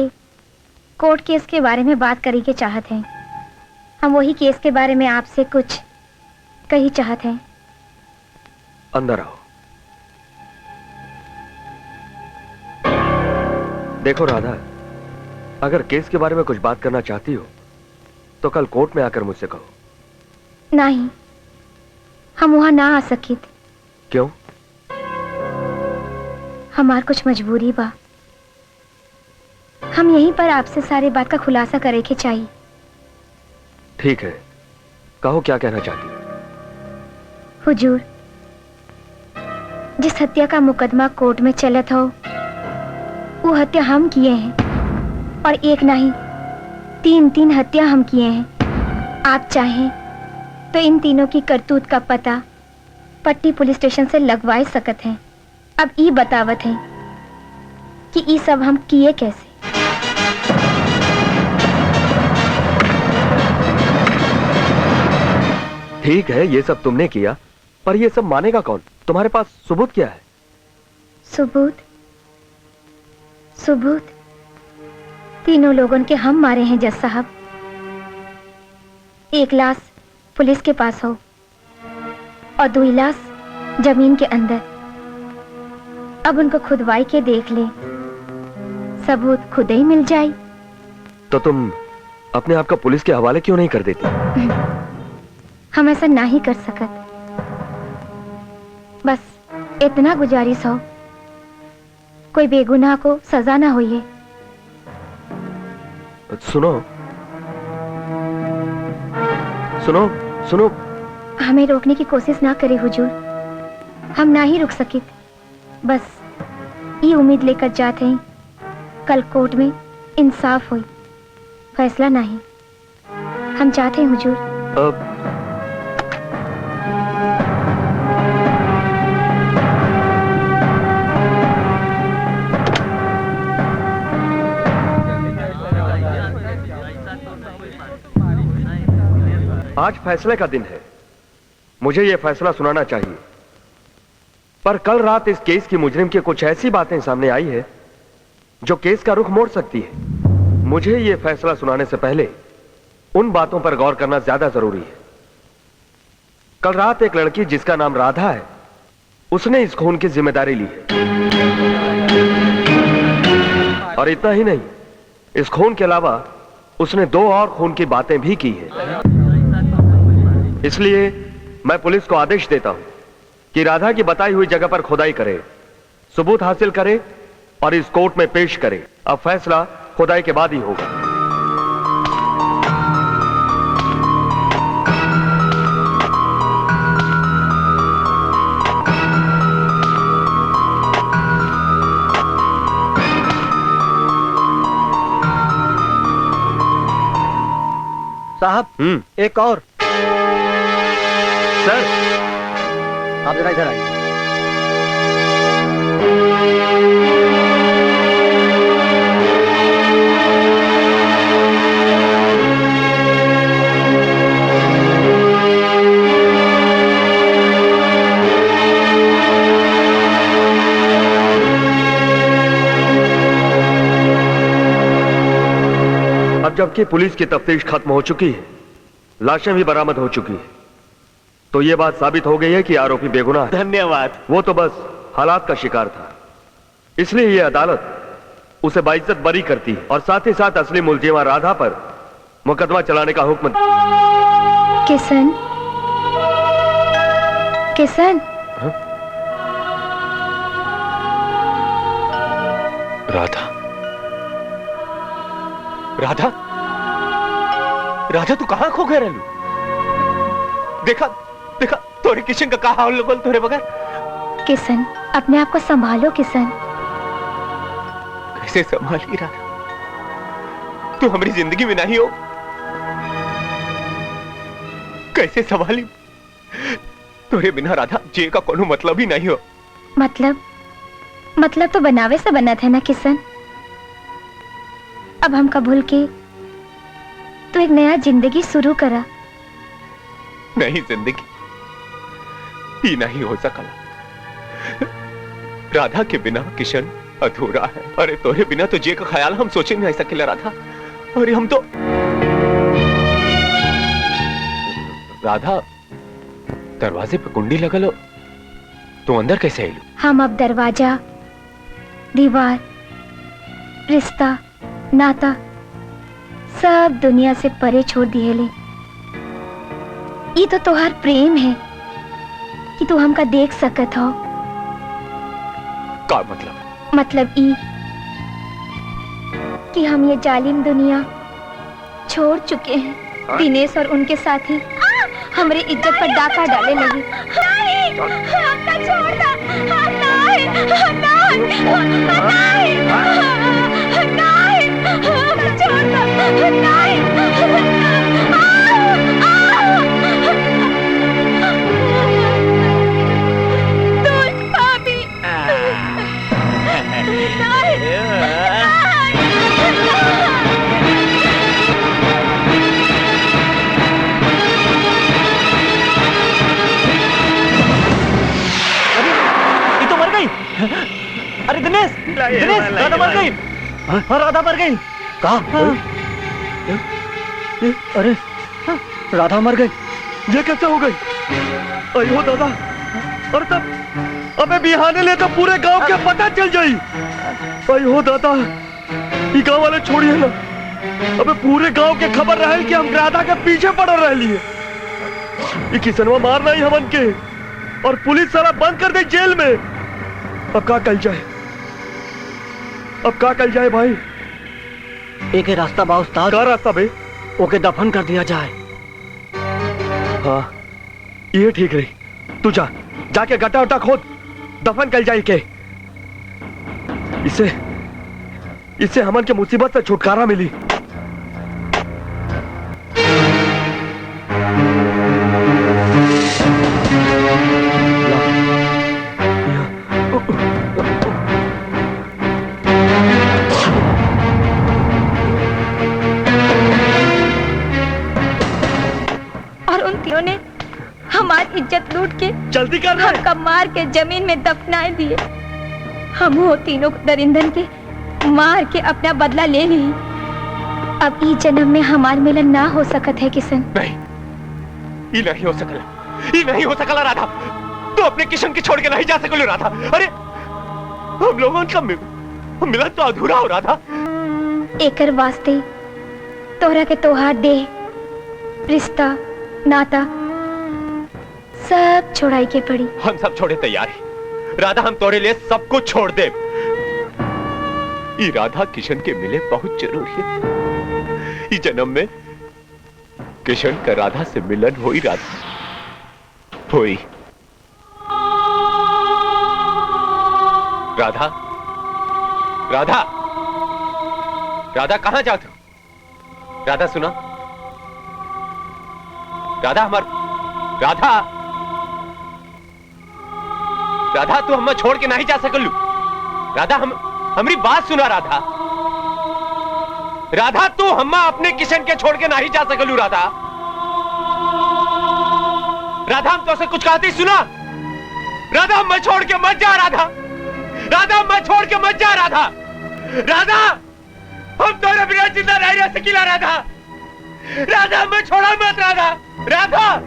कोर्ट केस के बारे में बात करी के चाहत हैं। हम वही केस के बारे में आपसे कुछ कही चाहत हैं। अंदर आओ। देखो राधा, अगर केस के बारे में कुछ बात करना चाहती हो तो कल कोर्ट में आकर मुझसे कहो। नहीं, हम वहां ना आ सकी थे। क्यों? हमार कुछ मजबूरी बा। हम यहीं पर आपसे सारी बात का खुलासा करे के चाहिए। ठीक है, कहो क्या कहना चाहती हो? हुजूर, जिस हत्या का मुकदमा कोर्ट में चलत हो, वो हत्या हम किए हैं और एक नहीं 3 हत्या हम किए हैं। आप चाहें तो इन तीनों की करतूत का पता पट्टी पुलिस स्टेशन से लगवा सकते हैं। अब ये बतावत है कि ये सब हम किए कैसे। ठीक है, ये सब तुमने किया, पर ये सब मानेगा कौन? तुम्हारे पास सबूत क्या है? सबूत? सबूत तीनों लोगों के हम मारे हैं जज साहब। एक लाश पुलिस के पास हो और 2 लाश जमीन के अंदर। अब उनको खुदवाई के देख ले, सबूत खुद ही मिल जाए। तो तुम अपने आप को पुलिस के हवाले क्यों नहीं कर देती? हम ऐसा नहीं कर सकत। बस इतना गुजारिश हो, कोई बेगुनाह को सजा ना होइए। सुनो सुनो सुनो, हमें रोकने की कोशिश ना करे हुजूर। हम ना ही रुक सके। बस ये उम्मीद लेकर जाते हैं कल कोर्ट में इंसाफ हुई, फैसला नहीं। हम चाहते हैं हुजूर। आज फैसले का दिन है, मुझे यह फैसला सुनाना चाहिए, पर कल रात इस केस की मुजरिम की कुछ ऐसी बातें सामने आई है जो केस का रुख मोड़ सकती है। मुझे यह फैसला सुनाने से पहले उन बातों पर गौर करना ज्यादा जरूरी है। कल रात एक लड़की जिसका नाम राधा है, उसने इस खून की जिम्मेदारी ली है। और इतना ही नहीं, इस खून के अलावा उसने 2 और खून की बातें भी की है। इसलिए मैं पुलिस को आदेश देता हूं कि राधा की बताई हुई जगह पर खुदाई करे, सबूत हासिल करे और इस कोर्ट में पेश करे। अब फैसला खुदाई के बाद ही होगा। साहब, एक और। सर, आप जरा इधर आइए। अब जबकि पुलिस की तफ्तीश खत्म हो चुकी है, लाशें भी बरामद हो चुकी है, तो यह बात साबित हो गई है कि आरोपी बेगुनाह है। धन्यवाद। वो तो बस हालात का शिकार था। इसलिए यह अदालत उसे बाइज्जत बरी करती और साथ ही साथ असली मुलजिमा राधा पर मुकदमा चलाने का हुक्म। किशन, किशन। राधा, राधा, राधा तू कहां खो गए रहलू? देखा देखा तोरे किशन का कहा हाल लगल तोरे बगैर। किशन, अपने आप को संभालो किशन। कैसे संभाली राधा? तू हमारी जिंदगी में नहीं हो, कैसे संभाली? तोरे बिना राधा जे का कोनो मतलब ही नहीं हो। मतलब तो बनावे से बना था ना किशन। अब हम कबूल के तो एक नया जिंदगी शुरू करा। नहीं जिंदगी ही नहीं हो सकला। राधा के बिना किशन अधूरा है। अरे तोरे बिना तो जे का ख्याल हम सोचे नहीं सकेला राधा। अरे हम तो राधा दरवाजे पे कुंडी लगल हो, तू अंदर कैसे आई? हम अब दरवाजा, दीवार, रिश्ता, नाता सब दुनिया से परे छोड़ दिए ले। ये तो तोहार प्रेम है कि तू हमका देख सकत हो। का मतलब? मतलब ई कि हम ये जालिम दुनिया छोड़ चुके हैं। दिनेश और उनके साथी हमारी इज्जत पर डाका डाले लगी। नहीं, हमका छोड़ दो। नहीं, नहीं, हमका छोड़ दो। नहीं, अरे दिनेश, दिनेश, राधा मर गई। हाँ, राधा मर गई। कहा? अरे राधा मर गई। ये कैसे हो गई? अयो दादा, और तब अबे बिहाने ले तो पूरे गांव के पता चल जाई। अयो दादा, ये गांव वाले छोड़िए ना। अबे पूरे गांव के खबर रहे कि हम राधा के पीछे पड़ रहे लिए। ये किसनवा मारना ही हमन के, और पुलिस सारा बंद कर दे जेल में। अब क्या कल जाए? अब क्या कल जाए भाई? एक रास्ता बा उस्ताद। क्या रास्ता बे? ओके दफन कर दिया जाए। हाँ, ये ठीक रही। तू जा, जाके गड्ढा उट्टा खोद, दफन कल जाए के। इससे हमन के मुसीबत से छुटकारा मिली। हमारी इज्जत लूट के जल्दी कर रहे हमका मार के जमीन में दफना दिए। हम वो तीनों दरिंदन के मार के अपना बदला ले ली। अब इस जन्म में हमार मिलन ना हो सकत है किशन। नहीं, ये नहीं हो सकला, ये नहीं हो सकला राधा। तू अपने किशन के छोड़ के नहीं जा सकलो राधा। अरे हम लोगों का मिलन तो अधूरा हो राधा। एकर वास्ते तोहरा के तोहार देह, रिश्ता, नाता सब छोड़ाई के पड़ी। हम सब छोड़े तैयार हैं राधा। हम तोरे लिए सब कुछ छोड़ दे। ये राधा किशन के मिले बहुत जरूरी है। इस जन्म में किशन का राधा से मिलन हुई राधा हुई। राधा, राधा, राधा कहां जाते हो? राधा सुना? राधा राधा, राधा तू हमें छोड़ के नहीं जा सकलू। राधा हमारी बात सुना राधा। राधा तू हम अपने किशन के छोड़ के नहीं जा सकलू राधा। राधा हम तो से कुछ कहती सुना। राधा हमें छोड़ के मत जा राधा। राधा हमें छोड़ के मत जा राधा। राधा हम तो बिना जिंदा नहीं रह सकीला राधा। राधा हमें छोड़ा मत राधा। राधा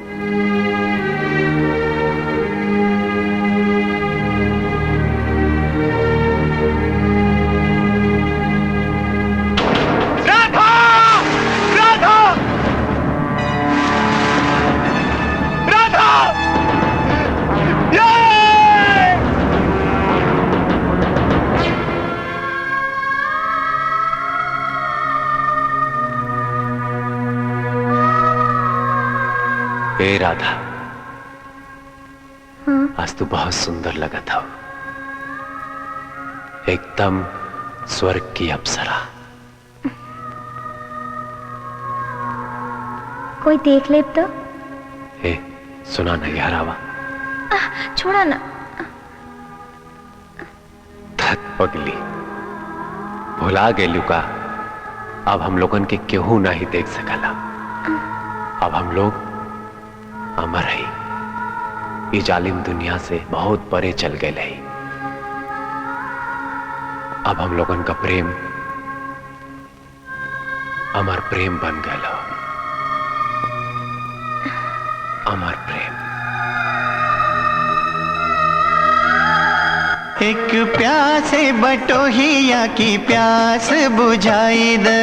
ए राधा, हाँ? आज तू बहुत सुंदर लगा था, एकदम स्वर्ग की अप्सरा। कोई देख ले तो। ए, सुना नहीं हरावा। छोड़ा ना। पगली, भुला गेलू का? अब हम लोगन के केहू नहीं देख सकला। अब हम लोग अमर है, ये जालिम दुनिया से बहुत परे चल गए है। अब हम लोगन का प्रेम अमर प्रेम बन गया, अमर प्रेम। एक प्यासे बटोहिया की प्यास बुझाई दे,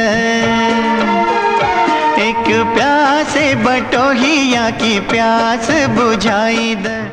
एक प्यासे बटोहिया की प्यास बुझाई दे।